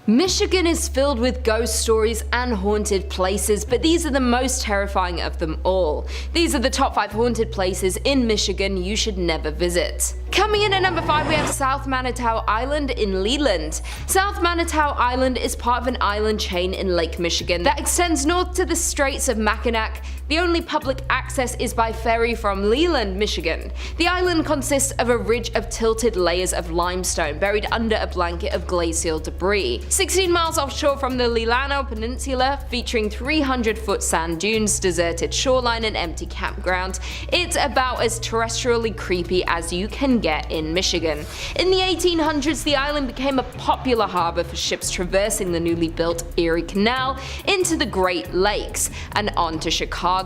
Michigan is filled with ghost stories and haunted places, but these are the most terrifying of them all. These are the top 5 haunted places in Michigan you should never visit. Coming in at number 5, we have South Manitou Island in Leland. South Manitou Island is part of an island chain in Lake Michigan that extends north to the Straits of Mackinac. The only public access is by ferry from Leland, Michigan. The island consists of a ridge of tilted layers of limestone buried under a blanket of glacial debris. 16 miles offshore from the Leelanau Peninsula, featuring 300-foot sand dunes, deserted shoreline, and empty campground, it's about as terrestrially creepy as you can get in Michigan. In the 1800s, the island became a popular harbor for ships traversing the newly built Erie Canal into the Great Lakes and on to Chicago.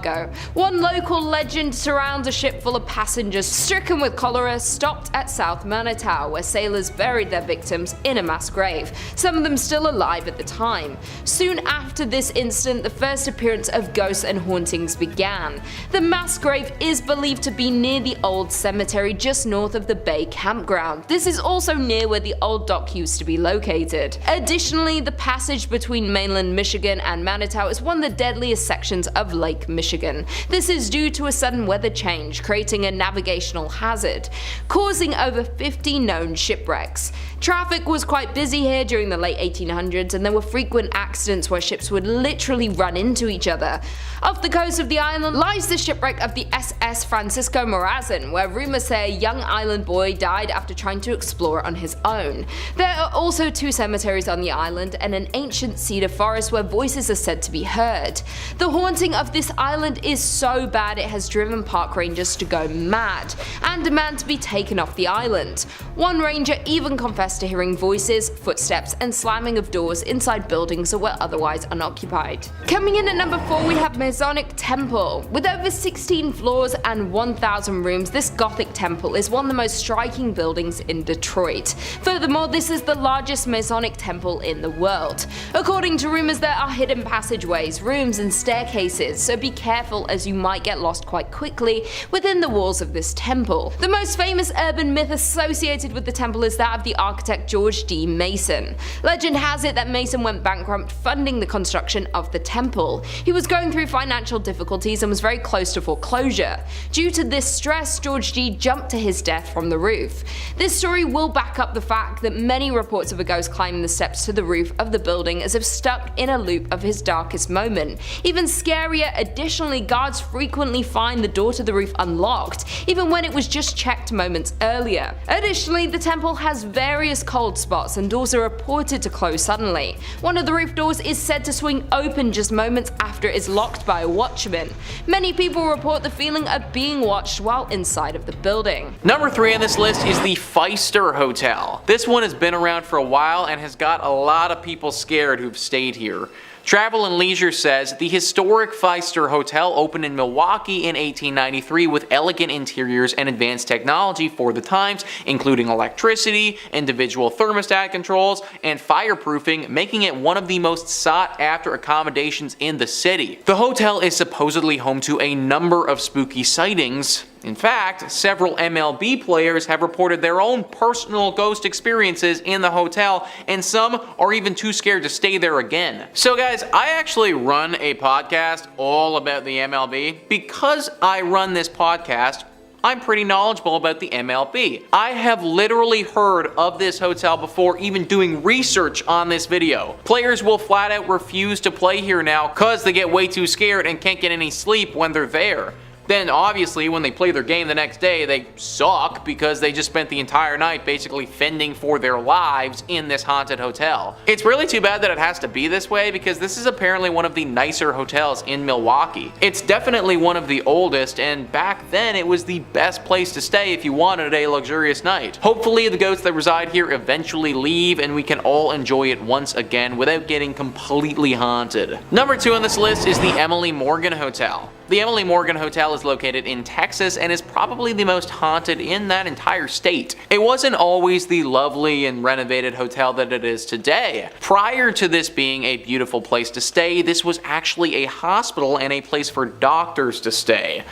One local legend surrounds a ship full of passengers stricken with cholera stopped at South Manitou, where sailors buried their victims in a mass grave, some of them still alive at the time. Soon after this incident, the first appearance of ghosts and hauntings began. The mass grave is believed to be near the old cemetery just north of the Bay campground. This is also near where the old dock used to be located. Additionally, the passage between mainland Michigan and Manitou is one of the deadliest sections of Lake Michigan. This is due to a sudden weather change, creating a navigational hazard, causing over 50 known shipwrecks. Traffic was quite busy here during the late 1800s, and there were frequent accidents where ships would literally run into each other. Off the coast of the island lies the shipwreck of the SS Francisco Morazan, where rumors say a young island boy died after trying to explore on his own. There are also 2 cemeteries on the island and an ancient cedar forest where voices are said to be heard. The haunting of this island is so bad it has driven park rangers to go mad and demand to be taken off the island. One ranger even confessed to hearing voices, footsteps, and slamming of doors inside buildings that were otherwise unoccupied. Coming in at number 4, we have Masonic Temple. With over 16 floors and 1,000 rooms, this Gothic temple is one of the most striking buildings in Detroit. Furthermore, this is the largest Masonic temple in the world. According to rumors, there are hidden passageways, rooms, and staircases, so be careful as you might get lost quite quickly within the walls of this temple. The most famous urban myth associated with the temple is that of the architect George D. Mason. Legend has it that Mason went bankrupt funding the construction of the temple. He was going through financial difficulties and was very close to foreclosure. Due to this stress, George D. jumped to his death from the roof. This story will back up the fact that many reports of a ghost climbing the steps to the roof of the building as if stuck in a loop of his darkest moment. Even scarier, additionally, guards frequently find the door to the roof unlocked, even when it was just checked moments earlier. Additionally, the temple has various cold spots and doors are reported to close suddenly. One of the roof doors is said to swing open just moments after it is locked by a watchman. Many people report the feeling of being watched while inside of the building. Number 3 on this list is the Pfister Hotel. This one has been around for a while and has got a lot of people scared who've stayed here. Travel and Leisure says the historic Pfister Hotel opened in Milwaukee in 1893 with elegant interiors and advanced technology for the times, including electricity, individual thermostat controls, and fireproofing, making it one of the most sought-after accommodations in the city. The hotel is supposedly home to a number of spooky sightings. In fact, several MLB players have reported their own personal ghost experiences in the hotel, and some are even too scared to stay there again. So guys, I actually run a podcast all about the MLB. Because I run this podcast, I'm pretty knowledgeable about the MLB. I have literally heard of this hotel before even doing research on this video. Players will flat out refuse to play here now cause they get way too scared and can't get any sleep when they're there. Then obviously when they play their game the next day, they suck because they just spent the entire night basically fending for their lives in this haunted hotel. It's really too bad that it has to be this way because this is apparently one of the nicer hotels in Milwaukee. It's definitely one of the oldest, and back then it was the best place to stay if you wanted a luxurious night. Hopefully the ghosts that reside here eventually leave and we can all enjoy it once again without getting completely haunted. Number 2 on this list is the Emily Morgan Hotel. The Emily Morgan Hotel is located in Texas and is probably the most haunted in that entire state. It wasn't always the lovely and renovated hotel that it is today. Prior to this being a beautiful place to stay, this was actually a hospital and a place for doctors to stay.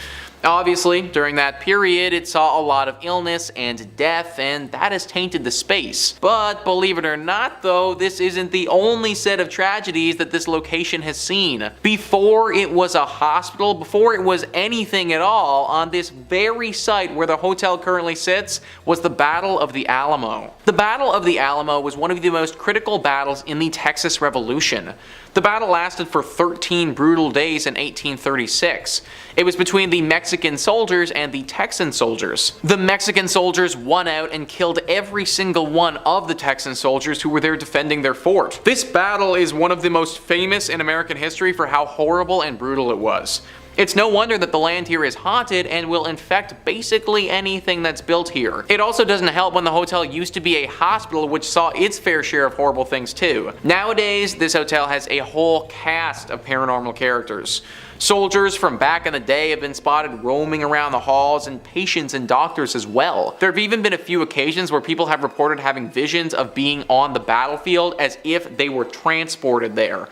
Obviously, during that period, it saw a lot of illness and death, and that has tainted the space. But believe it or not though, this isn't the only set of tragedies that this location has seen. Before it was a hospital, before it was anything at all, on this very site where the hotel currently sits was the Battle of the Alamo. The Battle of the Alamo was one of the most critical battles in the Texas Revolution. The battle lasted for 13 brutal days in 1836. It was between the Mexican soldiers and the Texan soldiers. The Mexican soldiers won out and killed every single one of the Texan soldiers who were there defending their fort. This battle is one of the most famous in American history for how horrible and brutal it was. It's no wonder that the land here is haunted and will infect basically anything that's built here. It also doesn't help when the hotel used to be a hospital which saw its fair share of horrible things too. Nowadays, this hotel has a whole cast of paranormal characters. Soldiers from back in the day have been spotted roaming around the halls, and patients and doctors as well. There have even been a few occasions where people have reported having visions of being on the battlefield as if they were transported there.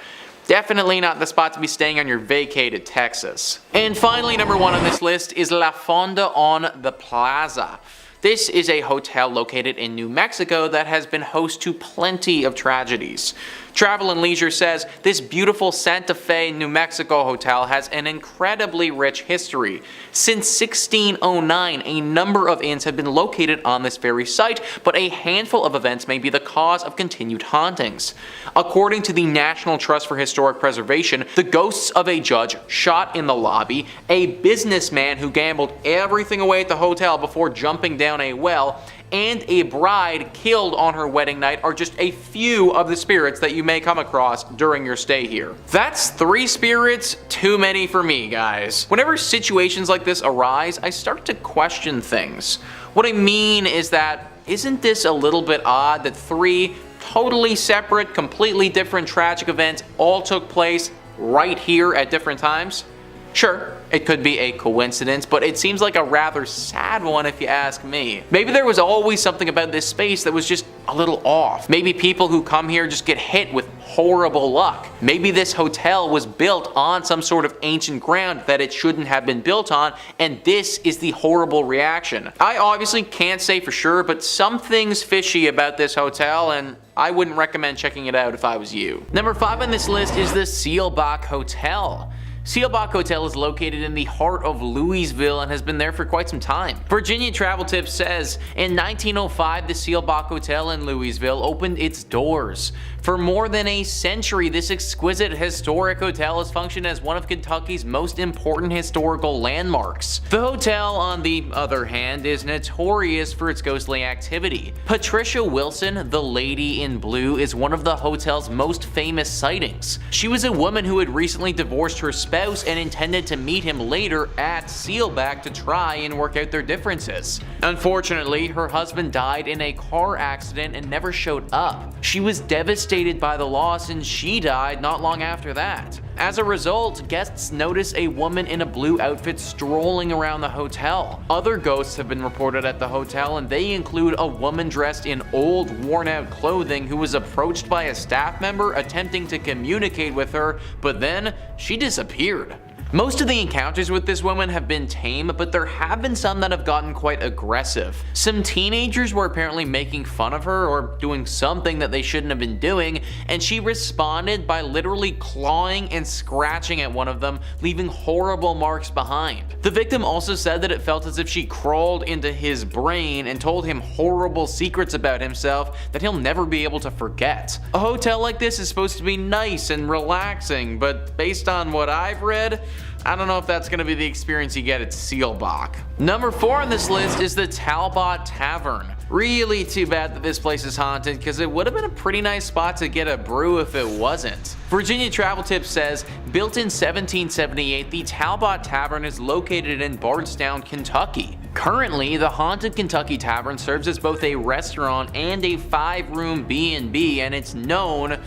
Definitely not the spot to be staying on your vacay to Texas. And finally, number 1 on this list is La Fonda on the Plaza. This is a hotel located in New Mexico that has been host to plenty of tragedies. Travel and Leisure says this beautiful Santa Fe, New Mexico hotel has an incredibly rich history. Since 1609, a number of inns have been located on this very site, but a handful of events may be the cause of continued hauntings. According to the National Trust for Historic Preservation, the ghosts of a judge shot in the lobby, a businessman who gambled everything away at the hotel before jumping down a well, and a bride killed on her wedding night are just a few of the spirits that you may come across during your stay here. That's 3 spirits too many for me, guys. Whenever situations like this arise, I start to question things. What I mean is that, isn't this a little bit odd that 3 totally separate, completely different tragic events all took place right here at different times? Sure, it could be a coincidence, but it seems like a rather sad one if you ask me. Maybe there was always something about this space that was just a little off. Maybe people who come here just get hit with horrible luck. Maybe this hotel was built on some sort of ancient ground that it shouldn't have been built on, and this is the horrible reaction. I obviously can't say for sure, but something's fishy about this hotel, and I wouldn't recommend checking it out if I was you. Number 5 on this list is the Seelbach Hotel. Seelbach Hotel is located in the heart of Louisville and has been there for quite some time. Virginia Travel Tips says, in 1905, the Seelbach Hotel in Louisville opened its doors. For more than a century, this exquisite historic hotel has functioned as one of Kentucky's most important historical landmarks. The hotel, on the other hand, is notorious for its ghostly activity. Patricia Wilson, the Lady in Blue, is one of the hotel's most famous sightings. She was a woman who had recently divorced her spouse and intended to meet him later at Seelbach to try and work out their differences. Unfortunately, her husband died in a car accident and never showed up. She was devastated by the loss, and she died not long after that. As a result, guests notice a woman in a blue outfit strolling around the hotel. Other ghosts have been reported at the hotel, and they include a woman dressed in old, worn-out clothing who was approached by a staff member attempting to communicate with her, but then she disappeared. Most of the encounters with this woman have been tame, but there have been some that have gotten quite aggressive. Some teenagers were apparently making fun of her or doing something that they shouldn't have been doing, and she responded by literally clawing and scratching at one of them, leaving horrible marks behind. The victim also said that it felt as if she crawled into his brain and told him horrible secrets about himself that he'll never be able to forget. A hotel like this is supposed to be nice and relaxing, but based on what I've read, I don't know if that's going to be the experience you get at Seelbach. Number 4 on this list is the Talbott Tavern. Really too bad that this place is haunted, because it would have been a pretty nice spot to get a brew if it wasn't. Virginia Travel Tips says, built in 1778, the Talbott Tavern is located in Bardstown, Kentucky. Currently, the Haunted Kentucky Tavern serves as both a restaurant and a 5-room B&B, and it's known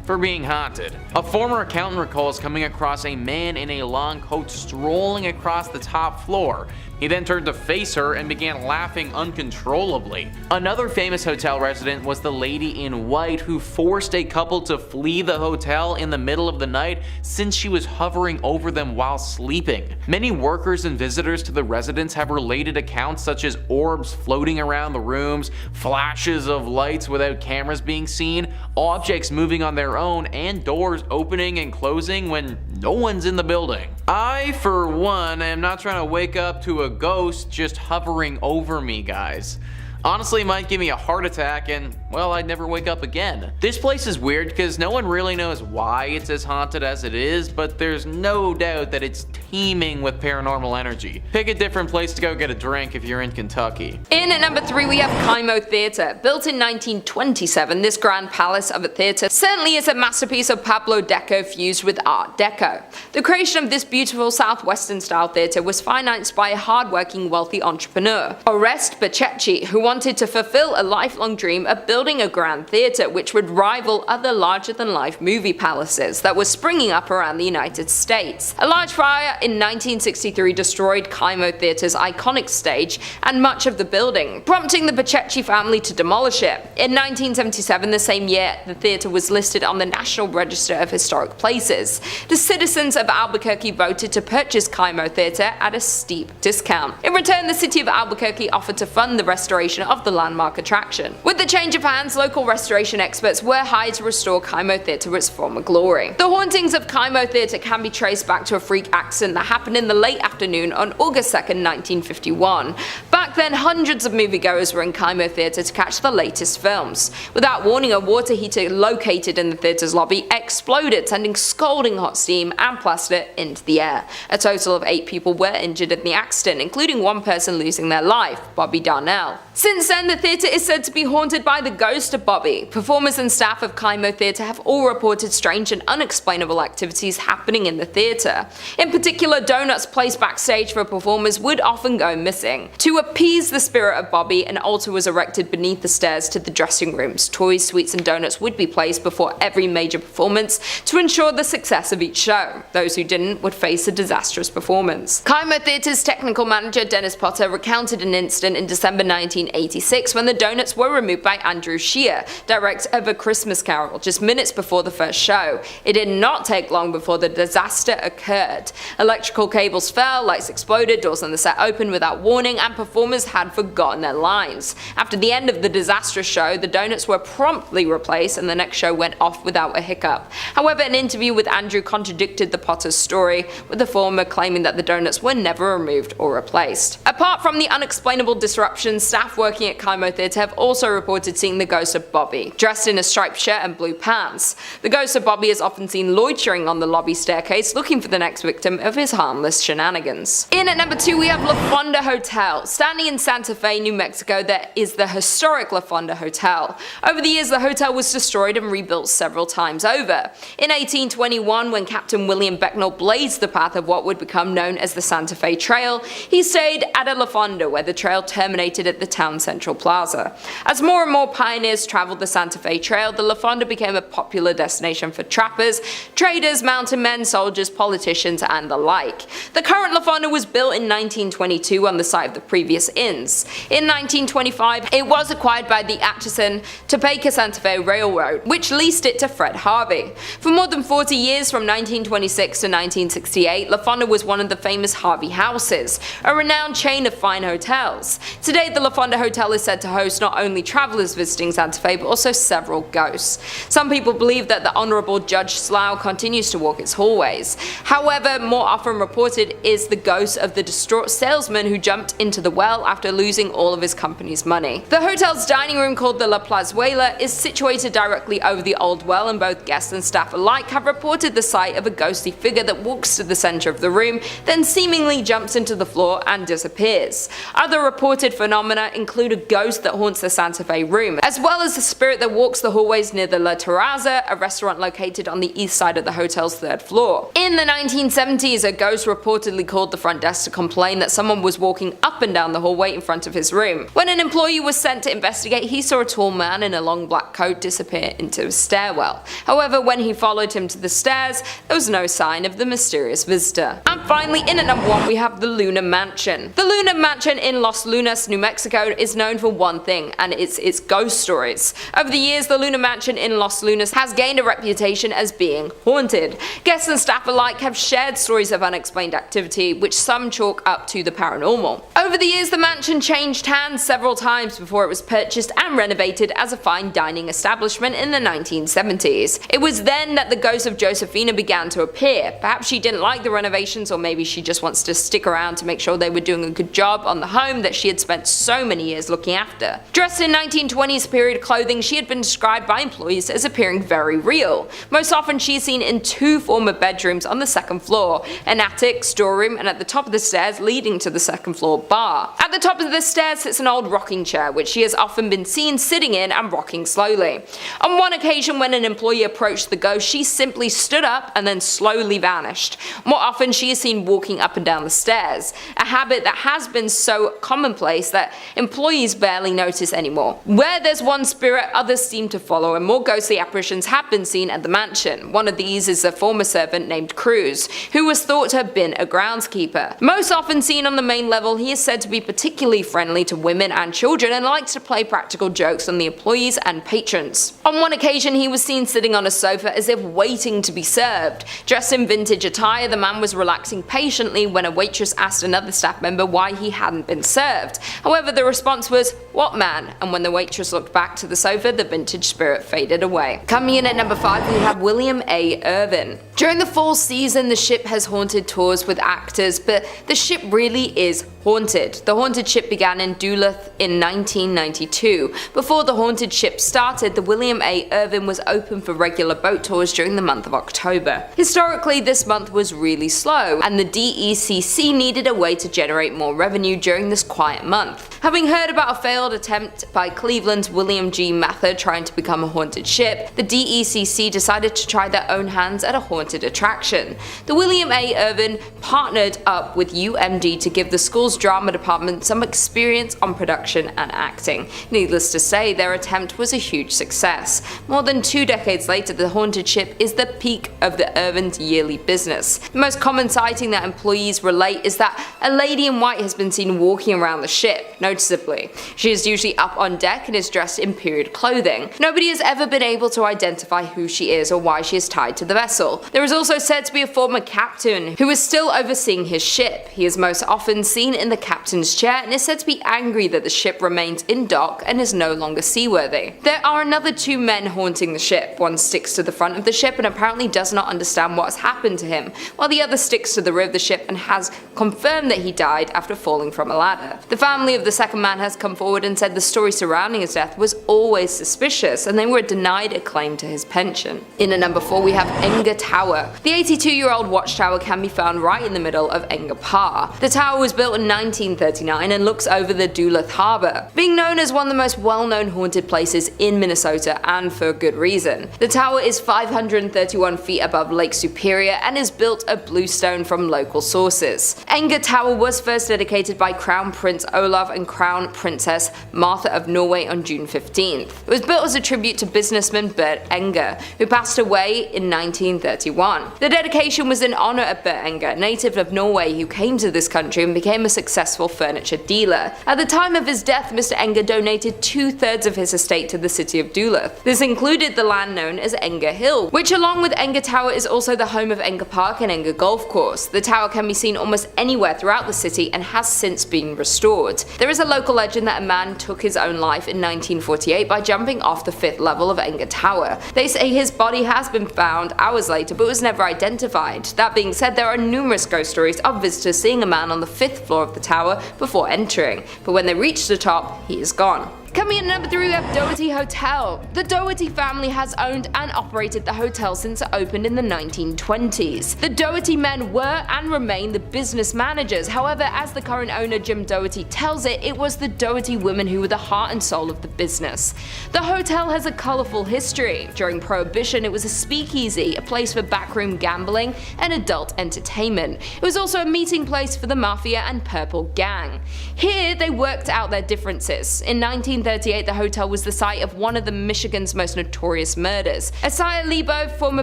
for being haunted. A former accountant recalls coming across a man in a long coat strolling across the top floor. He then turned to face her and began laughing uncontrollably. Another famous hotel resident was the lady in white who forced a couple to flee the hotel in the middle of the night since she was hovering over them while sleeping. Many workers and visitors to the residence have related accounts such as orbs floating around the rooms, flashes of lights without cameras being seen, objects moving on their own, and doors opening and closing when no one's in the building. I, for one, am not trying to wake up to a ghost just hovering over me, guys. Honestly, it might give me a heart attack and, well, I'd never wake up again. This place is weird because no one really knows why it's as haunted as it is, but there's no doubt that it's teeming with paranormal energy. Pick a different place to go get a drink if you're in Kentucky. In at number 3 we have KiMo Theater. Built in 1927, this grand palace of a theater certainly is a masterpiece of Pablo Deco fused with Art Deco. The creation of this beautiful southwestern style theater was financed by a hardworking wealthy entrepreneur, Oreste Bacecchi, who wanted to fulfill a lifelong dream of building a grand theater which would rival other larger-than-life movie palaces that were springing up around the United States. A large fire in 1963 destroyed KiMo Theater's iconic stage and much of the building, prompting the Bacecchi family to demolish it. In 1977, the same year, the theater was listed on the National Register of Historic Places. The citizens of Albuquerque voted to purchase KiMo Theater at a steep discount. In return, the city of Albuquerque offered to fund the restoration of the landmark attraction. With the change of hands, local restoration experts were hired to restore KiMo Theater to its former glory. The hauntings of KiMo Theater can be traced back to a freak accident that happened in the late afternoon on August 2nd, 1951. Back then, hundreds of moviegoers were in KiMo Theater to catch the latest films. Without warning, a water heater located in the theater's lobby exploded, sending scalding hot steam and plaster into the air. A total of 8 people were injured in the accident, including one person losing their life, Bobby Darnell. Since then, the theater is said to be haunted by the ghost of Bobby. Performers and staff of KiMo Theater have all reported strange and unexplainable activities happening in the theater. In particular, donuts placed backstage for performers would often go missing. To appease the spirit of Bobby, an altar was erected beneath the stairs to the dressing rooms. Toys, sweets, and donuts would be placed before every major performance to ensure the success of each show. Those who didn't would face a disastrous performance. KiMo Theater's technical manager Dennis Potter recounted an incident in December 1986 when the donuts were removed by Andrew Shear, director of A Christmas Carol, just minutes before the first show. It did not take long before the disaster occurred. Electrical cables fell, lights exploded, doors on the set opened without warning, and performers had forgotten their lines. After the end of the disastrous show, the donuts were promptly replaced and the next show went off without a hiccup. However, an interview with Andrew contradicted the Potter's story, with the former claiming that the donuts were never removed or replaced. Apart from the unexplainable disruptions, staff working at KiMo Theater have also reported seeing the ghost of Bobby, dressed in a striped shirt and blue pants. The ghost of Bobby is often seen loitering on the lobby staircase looking for the next victim of his harmless shenanigans. In at number 2 we have La Fonda Hotel. Standing in Santa Fe, New Mexico, there is the historic La Fonda Hotel. Over the years, the hotel was destroyed and rebuilt several times over. In 1821, when Captain William Becknell blazed the path of what would become known as the Santa Fe Trail, he stayed at a La Fonda where the trail terminated at the town central plaza. As more and more pioneers traveled the Santa Fe Trail, the La Fonda became a popular destination for trappers, traders, mountain men, soldiers, politicians, and the like. The current La Fonda was built in 1922 on the site of the previous inns. In 1925, it was acquired by the Atchison, Topeka Santa Fe Railroad, which leased it to Fred Harvey. For more than 40 years, from 1926 to 1968, La Fonda was one of the famous Harvey houses, a renowned chain of fine hotels. Today, the La Fonda Hotel is said to host not only travelers visiting Santa Fe, but also several ghosts. Some people believe that the Honorable Judge Slough continues to walk its hallways. However, more often reported is the ghost of the distraught salesman who jumped into the well after losing all of his company's money. The hotel's dining room, called the La Plazuela, is situated directly over the old well, and both guests and staff alike have reported the sight of a ghostly figure that walks to the center of the room, then seemingly jumps into the floor and disappears. Other reported phenomena include a ghost that haunts the Santa Fe room, room, as well as the spirit that walks the hallways near the La Terraza, a restaurant located on the east side of the hotel's 3rd floor. In the 1970s, a ghost reportedly called the front desk to complain that someone was walking up and down the hallway in front of his room. When an employee was sent to investigate, he saw a tall man in a long black coat disappear into a stairwell. However, when he followed him to the stairs, there was no sign of the mysterious visitor. And finally, in at number 1, we have the Luna Mansion. The Luna Mansion in Los Lunas, New Mexico is known for one thing, and it's its ghost stories. Over the years, the Luna Mansion in Los Lunas has gained a reputation as being haunted. Guests and staff alike have shared stories of unexplained activity, which some chalk up to the paranormal. Over the years, the mansion changed hands several times before it was purchased and renovated as a fine dining establishment in the 1970s. It was then that the ghost of Josephina began to appear. Perhaps she didn't like the renovations, or maybe she just wants to stick around to make sure they were doing a good job on the home that she had spent so many years looking after. Dressed in 1920s period clothing, she had been described by employees as appearing very real. Most often she is seen in 2 former bedrooms on the 2nd floor, an attic, storeroom, and at the top of the stairs leading to the 2nd floor bar. At the top of the stairs sits an old rocking chair, which she has often been seen sitting in and rocking slowly. On one occasion, when an employee approached the ghost, she simply stood up and then slowly vanished. More often she is seen walking up and down the stairs, a habit that has been so commonplace that employees barely notice anymore. Where there's one spirit, others seem to follow, and more ghostly apparitions have been seen at the mansion. One of these is a former servant named Cruz, who was thought to have been a groundskeeper. Most often seen on the main level, he is said to be particularly friendly to women and children and likes to play practical jokes on the employees and patrons. On one occasion, he was seen sitting on a sofa as if waiting to be served. Dressed in vintage attire, the man was relaxing patiently when a waitress asked another staff member why he hadn't been served. However, the response was, "What man?" And when the waitress looked back to the sofa, the vintage spirit faded away. Coming in at number 5, we have William A. Irvin. During the fall season, the ship has haunted tours with actors, but the ship really is haunted. The haunted ship began in Duluth in 1992. Before the haunted ship started, the William A. Irvin was open for regular boat tours during the month of October. Historically, this month was really slow, and the DECC needed a way to generate more revenue during this quiet month. Having heard about a failed attempt by Cleveland's William G. Mather trying to become a haunted ship, the DECC decided to try their own hands at a haunted attraction. The William A. Irvin partnered up with UMD to give the school's drama department some experience on production and acting. Needless to say, their attempt was a huge success. More than 2 decades later, the haunted ship is the peak of the Irvin's yearly business. The most common sighting that employees relate is that a lady in white has been seen walking around the ship, noticeably. She is usually up on deck and is dressed in period clothing. Nobody has ever been able to identify who she is or why she is tied to the vessel. There is also said to be a former captain who is still overseeing his ship. He is most often seen in the captain's chair and is said to be angry that the ship remains in dock and is no longer seaworthy. There are another 2 men haunting the ship. One sticks to the front of the ship and apparently does not understand what has happened to him, while the other sticks to the rear of the ship and has confirmed that he died after falling from a ladder. The family of the second man has come forward and said the story surrounding his death was always suspicious and they were denied a claim to his pension. In at number 4, we have Enger Tower. The 82-year-old watchtower can be found right in the middle of Enger Park. The tower was built in 1939 and looks over the Duluth Harbor, being known as one of the most well-known haunted places in Minnesota, and for good reason. The tower is 531 feet above Lake Superior and is built of bluestone from local sources. Enger Tower was first dedicated by Crown Prince Olav and Crown Princess Martha of Norway on June 15th. It was built as a tribute to businessman Bert Enger, who passed away in 1931. The dedication was in honor of Bert Enger, native of Norway who came to this country and became a successful furniture dealer. At the time of his death, Mr. Enger donated 2/3 of his estate to the city of Duluth. This included the land known as Enger Hill, which along with Enger Tower is also the home of Enger Park and Enger Golf Course. The tower can be seen almost anywhere throughout the city and has since been restored. There is a local legend that a man took his own life in 1948 by jumping off the 5th level of Enger Tower. They say his body has been found hours later but was never identified. That being said, there are numerous ghost stories of visitors seeing a man on the 5th floor of the tower before entering, but when they reach the top, he is gone. Coming in at number 3, we have Doherty Hotel. The Doherty family has owned and operated the hotel since it opened in the 1920s. The Doherty men were and remain the business managers. However, as the current owner Jim Doherty tells it, it was the Doherty women who were the heart and soul of the business. The hotel has a colourful history. During Prohibition, it was a speakeasy, a place for backroom gambling and adult entertainment. It was also a meeting place for the mafia and Purple Gang. Here, they worked out their differences. In 1938, the hotel was the site of one of the Michigan's most notorious murders. Isaiah Lebo, former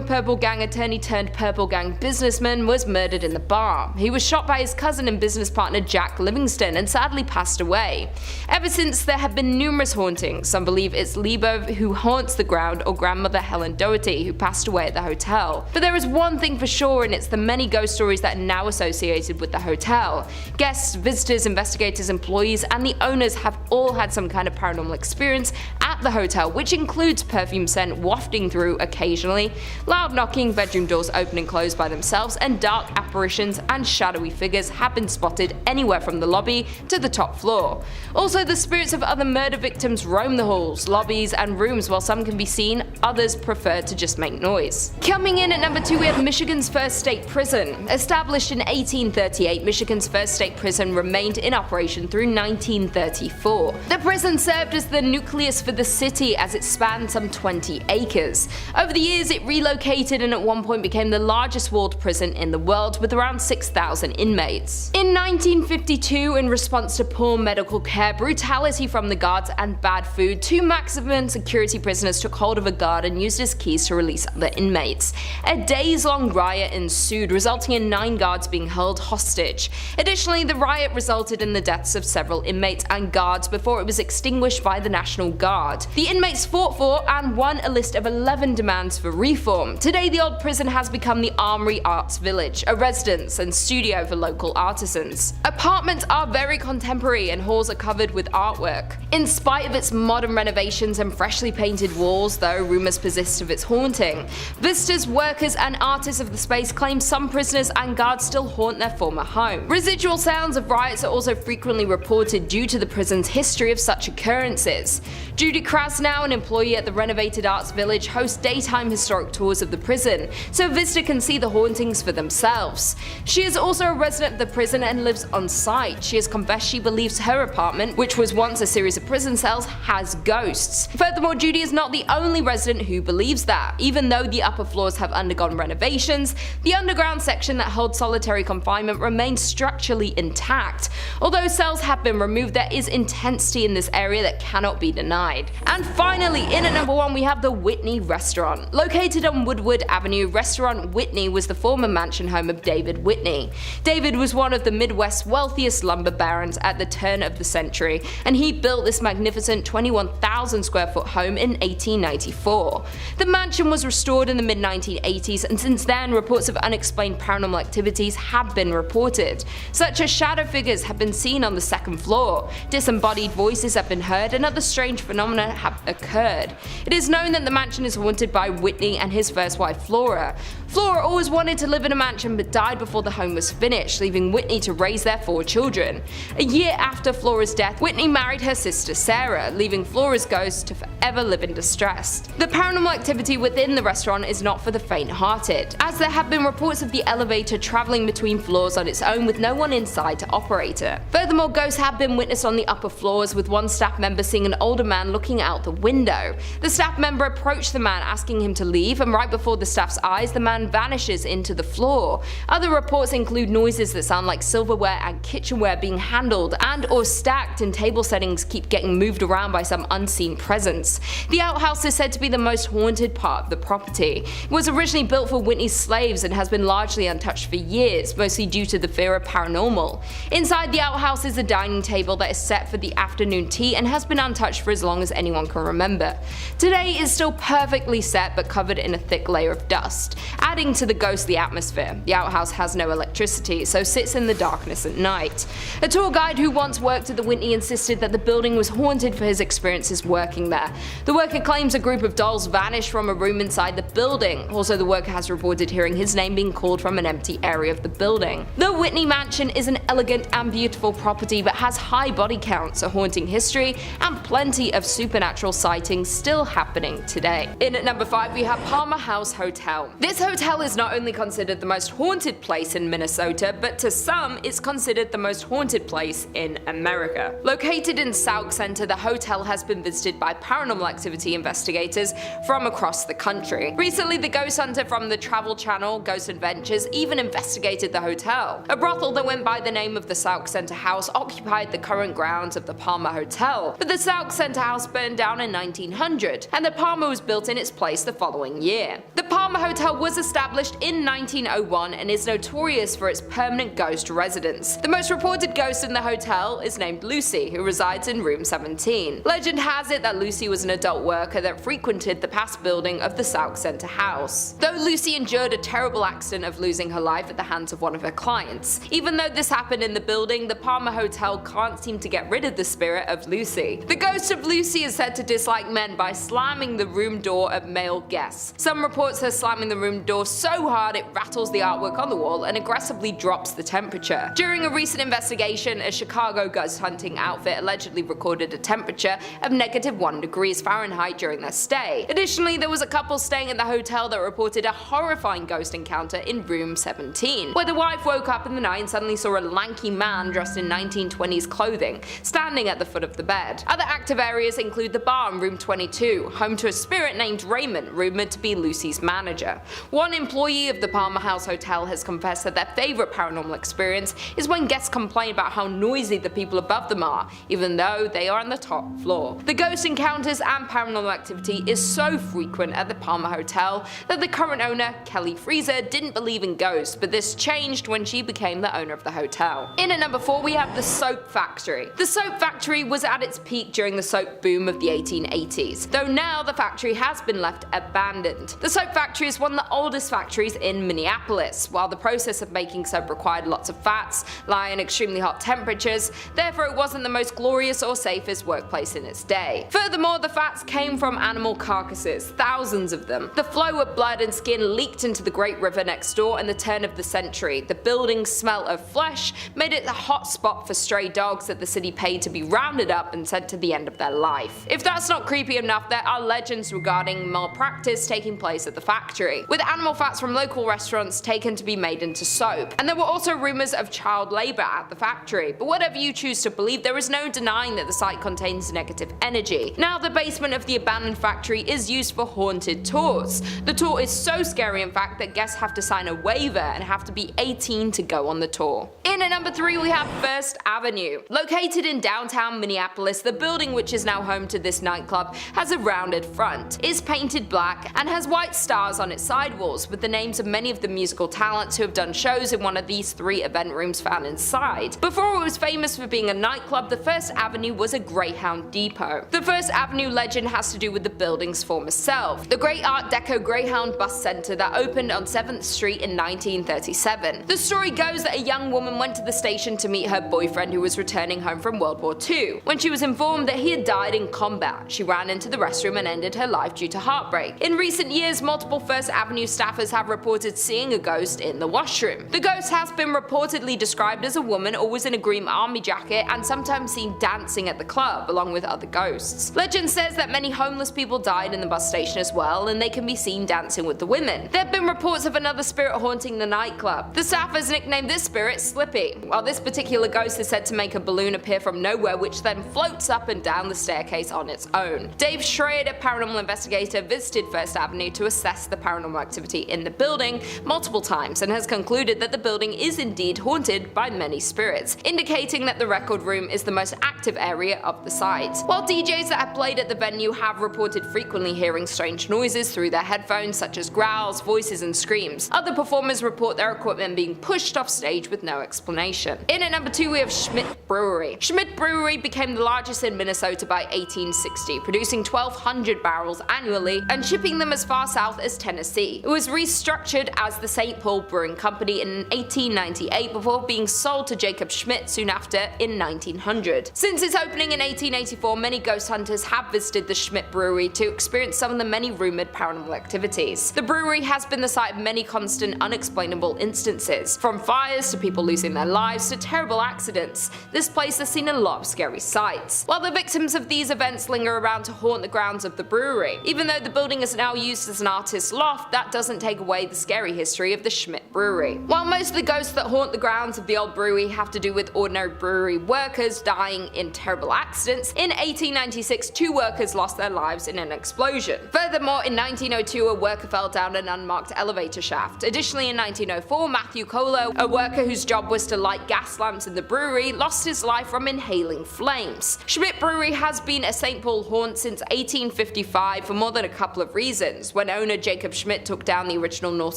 Purple Gang attorney turned Purple Gang businessman, was murdered in the bar. He was shot by his cousin and business partner Jack Livingston and sadly passed away. Ever since, there have been numerous hauntings. Some believe it's Lebo who haunts the ground or grandmother Helen Doherty who passed away at the hotel. But there is one thing for sure, and it's the many ghost stories that are now associated with the hotel. Guests, visitors, investigators, employees, and the owners have all had some kind of paranormal experience at the hotel, which includes perfume scent wafting through occasionally, loud knocking, bedroom doors open and close by themselves, and dark apparitions and shadowy figures have been spotted anywhere from the lobby to the top floor. Also, the spirits of other murder victims roam the halls, lobbies, and rooms. While some can be seen, others prefer to just make noise. Coming in at number 2, we have Michigan's first state prison. Established in 1838, Michigan's first state prison remained in operation through 1934. The prison served as the nucleus for the city as it spanned some 20 acres. Over the years, it relocated and at one point became the largest walled prison in the world with around 6,000 inmates. In 1952, in response to poor medical care, brutality from the guards, and bad food, 2 maximum security prisoners took hold of a guard and used his keys to release other inmates. A days-long riot ensued, resulting in 9 guards being held hostage. Additionally, the riot resulted in the deaths of several inmates and guards before it was extinguished by the National Guard. The inmates fought for and won a list of 11 demands for reform. Today, the old prison has become the Armory Arts Village, a residence and studio for local artisans. Apartments are very contemporary and halls are covered with artwork. In spite of its modern renovations and freshly painted walls, though, rumors persist of its haunting. Visitors, workers, and artists of the space claim some prisoners and guards still haunt their former home. Residual sounds of riots are also frequently reported due to the prison's history of such occurrences. Judy Krasnow, an employee at the renovated Arts Village, hosts daytime historic tours of the prison, so a visitor can see the hauntings for themselves. She is also a resident of the prison and lives on site. She has confessed she believes her apartment, which was once a series of prison cells, has ghosts. Furthermore, Judy is not the only resident who believes that. Even though the upper floors have undergone renovations, the underground section that holds solitary confinement remains structurally intact. Although cells have been removed, there is intensity in this area that cannot be denied. And finally, in at number 1, we have the Whitney Restaurant. Located on Woodward Avenue, Restaurant Whitney was the former mansion home of David Whitney. David was one of the Midwest's wealthiest lumber barons at the turn of the century, and he built this magnificent 21,000 square foot home in 1894. The mansion was restored in the mid-1980s, and since then, reports of unexplained paranormal activities have been reported, such as shadow figures have been seen on the second floor, disembodied voices have been heard, and other strange phenomena have occurred. It is known that the mansion is haunted by Whitney and his first wife Flora. Flora always wanted to live in a mansion but died before the home was finished, leaving Whitney to raise their 4 children. A year after Flora's death, Whitney married her sister Sarah, leaving Flora's ghost to forever live in distress. The paranormal activity within the restaurant is not for the faint-hearted, as there have been reports of the elevator traveling between floors on its own with no one inside to operate it. Furthermore, ghosts have been witnessed on the upper floors, with one staff member seeing an older man looking out the window. The staff member approached the man asking him to leave, and right before the staff's eyes, the man vanishes into the floor. Other reports include noises that sound like silverware and kitchenware being handled and or stacked, and table settings keep getting moved around by some unseen presence. The outhouse is said to be the most haunted part of the property. It was originally built for Whitney's slaves and has been largely untouched for years, mostly due to the fear of paranormal. Inside the outhouse is a dining table that is set for the afternoon tea and has been untouched for as long as anyone can remember. Today is still perfectly set but covered in a thick layer of dust, adding to the ghostly atmosphere. The outhouse has no electricity, so sits in the darkness at night. A tour guide who once worked at the Whitney insisted that the building was haunted for his experiences working there. The worker claims a group of dolls vanished from a room inside the building. Also, the worker has reported hearing his name being called from an empty area of the building. The Whitney Mansion is an elegant and beautiful property but has high body counts, a haunting history, and plenty of supernatural sightings still happening today. In at number 5 we have Palmer House Hotel. This hotel is not only considered the most haunted place in Minnesota, but to some it's considered the most haunted place in America. Located in Sauk Center, the hotel has been visited by paranormal activity investigators from across the country. Recently, the ghost hunter from the travel channel Ghost Adventures even investigated the hotel. A brothel that went by the name of the Sauk Center House occupied the current grounds of the Palmer Hotel, but the Sauk Center House burned down in 1900, and the Palmer was built in its place the following year. The Palmer Hotel was established in 1901 and is notorious for its permanent ghost residence. The most reported ghost in the hotel is named Lucy, who resides in room 17. Legend has it that Lucy was an adult worker that frequented the past building of the Sauk Center House. Though Lucy endured a terrible accident of losing her life at the hands of one of her clients. Even though this happened in the building, the Palmer Hotel can't seem to get rid of the spirit of Lucy. The ghost of Lucy is said to dislike men by slamming the room door of male guests. Some reports her slamming the room door so hard it rattles the artwork on the wall and aggressively drops the temperature. During a recent investigation, a Chicago ghost hunting outfit allegedly recorded a temperature of -1 degrees Fahrenheit during their stay. Additionally, there was a couple staying at the hotel that reported a horrifying ghost encounter in room 17, where the wife woke up in the night and suddenly saw a lanky man dressed in 1920s clothing standing at the foot of the bed. Other active areas include the bar in room 22, home to a spirit named Raymond, rumored to be Lucy's manager. One employee of the Palmer House Hotel has confessed that their favorite paranormal experience is when guests complain about how noisy the people above them are, even though they are on the top floor. The ghost encounters and paranormal activity is so frequent at the Palmer Hotel that the current owner, Kelly Freezer, didn't believe in ghosts, but this changed when she became the owner of the hotel. In at number 4 we have the Soap Factory. The Soap Factory was at its peak during the soap boom of the 1880s, though now the factory has been left abandoned. The Soap Factory is one of the oldest factories in Minneapolis. While the process of making soap required lots of fats, lye and extremely hot temperatures, therefore it wasn't the most glorious or safest workplace in its day. Furthermore, the fats came from animal carcasses, thousands of them. The flow of blood and skin leaked into the Great River next door in the turn of the century. The building's smell of flesh made it a hot spot for stray dogs that the city paid to be rounded up and sent to the end of their life. If that's not creepy enough, there are legends regarding malpractice taking place at the factory, with animal fats from local restaurants taken to be made into soap. And there were also rumors of child labor at the factory, but whatever you choose to believe, there is no denying that the site contains negative energy. Now the basement of the abandoned factory is used for haunted tours. The tour is so scary in fact that guests have to sign a waiver and have to be 18 to go on the tour. In at number 3 we have First Avenue. Located in downtown Minneapolis, the building, which is now home to this nightclub, has a rounded front, is painted black, and has white stars on its sidewalls with the names of many of the musical talents who have done shows in one of these 3 event rooms found inside. Before it was famous for being a nightclub, the First Avenue was a Greyhound depot. The First Avenue legend has to do with the building's former self, the Great Art Deco Greyhound Bus Center that opened on 7th Street in 1937. The story goes that a young woman went to the station to meet her boyfriend who was returning home from World War II. When she was informed that he had died in combat, she ran into the restroom and ended her life due to heartbreak. In recent years, multiple First Avenue staffers have reported seeing a ghost in the washroom. The ghost has been reportedly described as a woman always in a green army jacket and sometimes seen dancing at the club along with other ghosts. Legend says that many homeless people died in the bus station as well, and they can be seen dancing with the women. There have been reports of another spirit haunting the nightclub. The staffers nicknamed this spirit Slippy, while this particular ghost is said to make a balloon appear from nowhere which then floats up and down the staircase on its own. Dave Schrader, paranormal investigator, visited First Avenue to assess the paranormal activity in the building multiple times and has concluded that the building is indeed haunted by many spirits, indicating that the record room is the most active area of the site. While DJs that have played at the venue have reported frequently hearing strange noises through their headphones, such as growls, voices and screams, other performers report their equipment being pushed off stage with no explanation. In at number 2 we have Schmidt Brewery. Schmidt Brewery became the largest in Minnesota by 1860, producing 1,200 barrels annually and shipping them as far south as Tennessee. It was restructured as the St. Paul Brewing Company in 1898 before being sold to Jacob Schmidt soon after in 1900. Since its opening in 1884, many ghost hunters have visited the Schmidt Brewery to experience some of the many rumored paranormal paranormal activities. The brewery has been the site of many constant unexplainable instances, from fires to people losing their lives to terrible accidents. This place has seen a lot of scary sights. While the victims of these events linger around to haunt the grounds of the brewery, even though the building is now used as an artist's loft, that doesn't take away the scary history of the Schmidt Brewery. While most of the ghosts that haunt the grounds of the old brewery have to do with ordinary brewery workers dying in terrible accidents, in 1896 2 workers lost their lives in an explosion. Furthermore, in 1902 a worker fell down an unmarked elevator shaft. Additionally, in 1904 Matthew Colo, a worker whose job was to light gas lamps in the brewery, lost his life from inhaling flames. Schmidt Brewery has been a St. Paul haunt since 1855 for more than a couple of reasons, when owner Jacob Schmidt took down the original North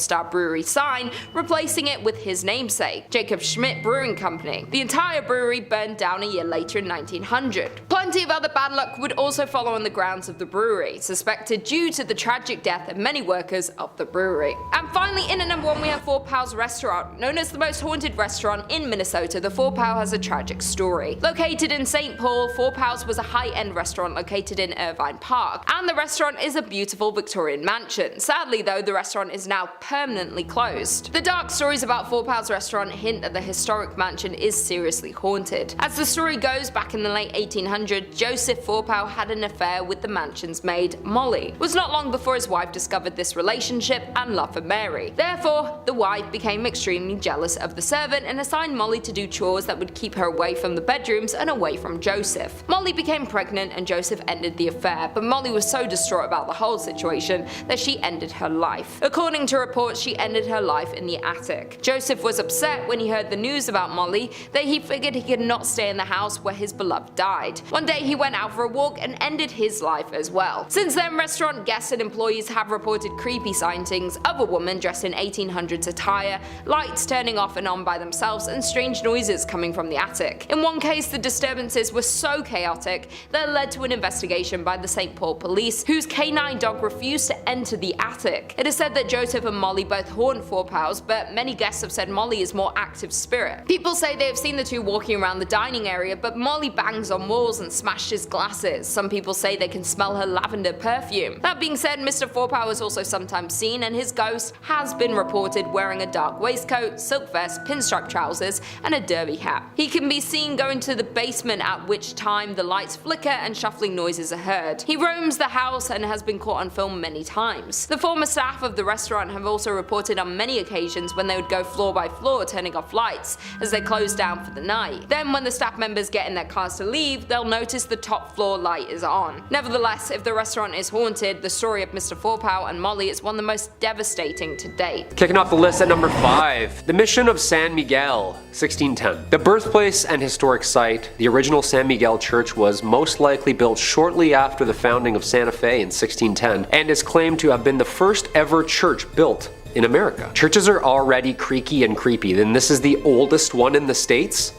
Star Brewery sign, replacing it with his namesake, Jacob Schmidt Brewing Company. The entire brewery burned down a year later in 1900. Plenty of other bad luck would also follow on the grounds of the brewery, suspected due to the tragic death of many workers of the brewery. And finally, in at number 1 we have Forepaugh's Restaurant. Known as the most haunted restaurant in Minnesota, the Forepaugh has a tragic story. Located in St. Paul, Forepaugh's was a high-end restaurant located in Irvine Park, and the restaurant is a beautiful Victorian mansion. Sadly though, the restaurant is now permanently closed. The dark stories about Forepaugh's restaurant hint that the historic mansion is seriously haunted. As the story goes, back in the late 1800s, Joseph Forepaugh had an affair with the mansion's maid, Molly. It was not long before his wife discovered this relationship and love for Mary. Therefore, the wife became extremely jealous of the servant and assigned Molly to do chores that would keep her away from the bedrooms and away from Joseph. Molly became pregnant and Joseph ended the affair, but Molly was so distraught about the whole situation that she ended her life. According to reports, she ended her life in the attic. Joseph was upset when he heard the news about Molly that he figured he could not stay in the house where his beloved died. One day he went out for a walk and ended his life as well. Since then, restaurant guests and employees have reported creepy sightings of a woman dressed in 1800s attire, lights turning off and on by themselves, and strange noises coming from the attic. In one case, the disturbances were so chaotic that led to an investigation by the St. Paul police, whose canine dog refused to enter the attic. It is said that Joseph and Molly both haunt Forepaugh's, but many guests have said Molly is more active spirit. People say they have seen the two walking around the dining area, but Molly bangs on walls and smashes glasses. Some people say they can smell her lavender perfume. That being said, Mr. Forepaugh is also sometimes seen, and his ghost has been reported wearing a dark waistcoat, silk vest, pinstripe trousers, and a derby hat. He can be seen going to the basement, at which time the lights flicker and shuffling noises are heard. He roams the house and has been caught on film many times. The former staff of the restaurant have also reported on many occasions when they would go floor by floor turning off lights as they closed down for the night. Then when the staff members get in their cars to leave, they'll notice the top floor light is on. Nevertheless, if the restaurant is haunted, the story of Mr. Forepaugh and Molly is one of the most devastating to date. Kicking off the list at number 5, the Mission of San Miguel, 1610. The birthplace and historic site, the original San Miguel Church was most likely built shortly after the founding of Santa Fe in 1610 and is claimed to have been the first ever church built in America. Churches are already creaky and creepy, then this is the oldest one in the States?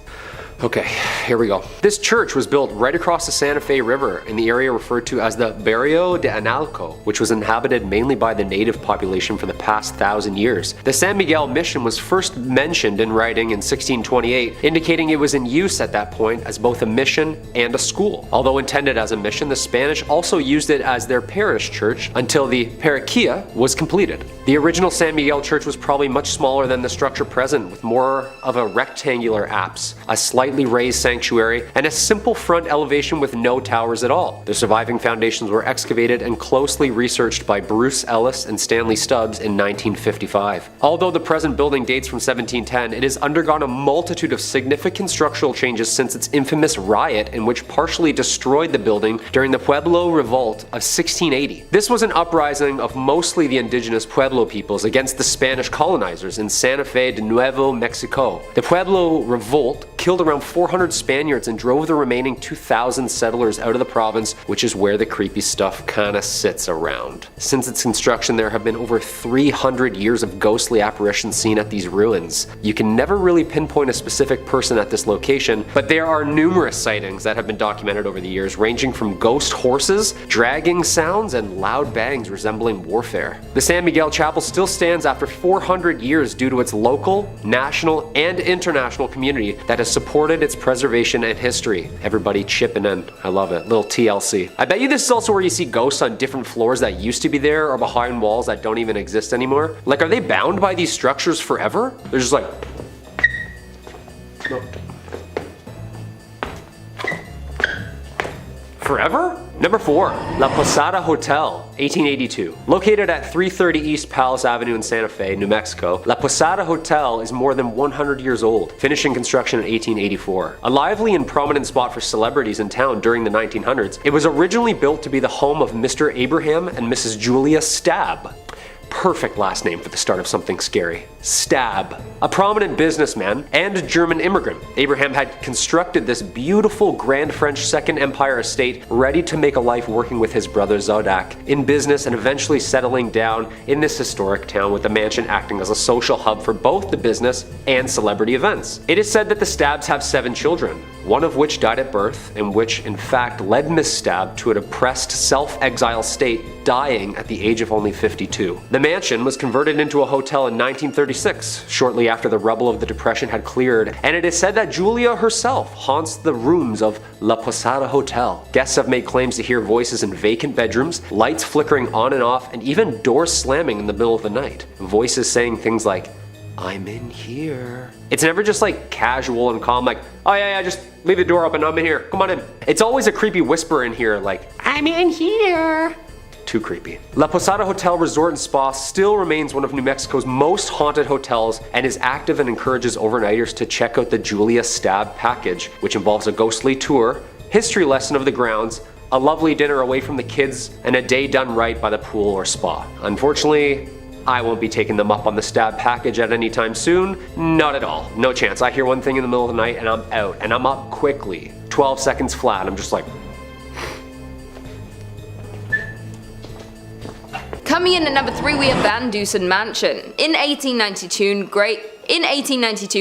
Okay, here we go. This church was built right across the Santa Fe River in the area referred to as the Barrio de Analco, which was inhabited mainly by the native population for the past 1,000 years. The San Miguel mission was first mentioned in writing in 1628, indicating it was in use at that point as both a mission and a school. Although intended as a mission, the Spanish also used it as their parish church until the parroquia was completed. The original San Miguel church was probably much smaller than the structure present, with more of a rectangular apse, a slightly raised sanctuary, and a simple front elevation with no towers at all. The surviving foundations were excavated and closely researched by Bruce Ellis and Stanley Stubbs in 1955. Although the present building dates from 1710, it has undergone a multitude of significant structural changes since its infamous riot in which partially destroyed the building during the Pueblo Revolt of 1680. This was an uprising of mostly the indigenous Pueblo peoples against the Spanish colonizers in Santa Fe de Nuevo Mexico. The Pueblo Revolt killed around 400 Spaniards and drove the remaining 2,000 settlers out of the province, which is where the creepy stuff kinda sits around. Since its construction, there have been over 300 years of ghostly apparitions seen at these ruins. You can never really pinpoint a specific person at this location, but there are numerous sightings that have been documented over the years, ranging from ghost horses, dragging sounds, and loud bangs resembling warfare. The San Miguel Chapel still stands after 400 years due to its local, national, and international community that has supported supported its preservation and history. Everybody chipping in. I love it. Little TLC. I bet you this is also where you see ghosts on different floors that used to be there or behind walls that don't even exist anymore. Like, are they bound by these structures forever? They're just like... Forever? Number 4, La Posada Hotel, 1882. Located at 330 East Palace Avenue in Santa Fe, New Mexico, La Posada Hotel is more than 100 years old, finishing construction in 1884. A lively and prominent spot for celebrities in town during the 1900s, it was originally built to be the home of Mr. Abraham and Mrs. Julia Stab. Perfect last name for the start of something scary. Stab. A prominent businessman and German immigrant, Abraham had constructed this beautiful Grand French Second Empire estate ready to make a life working with his brother Zodak in business and eventually settling down in this historic town, with the mansion acting as a social hub for both the business and celebrity events. It is said that the Stabs have 7 children, one of which died at birth, and which in fact led Miss Stab to a depressed self-exile state, dying at the age of only 52. The mansion was converted into a hotel in 1936, shortly after the rubble of the Depression had cleared, and it is said that Julia herself haunts the rooms of La Posada Hotel. Guests have made claims to hear voices in vacant bedrooms, lights flickering on and off, and even doors slamming in the middle of the night. Voices saying things like, "I'm in here." It's never just like casual and calm, like, "Oh yeah, just leave the door open, I'm in here, come on in." It's always a creepy whisper in here, like, "I'm in here." Too creepy. La Posada Hotel Resort and Spa still remains one of New Mexico's most haunted hotels and is active and encourages overnighters to check out the Julia Stab package, which involves a ghostly tour, history lesson of the grounds, a lovely dinner away from the kids, and a day done right by the pool or spa. Unfortunately, I won't be taking them up on the Stab package at any time soon. Not at all. No chance. I hear one thing in the middle of the night and I'm out, and I'm up quickly. 12 seconds flat. I'm just like... Coming in at number 3, we have Van Dusen Mansion. In 1892,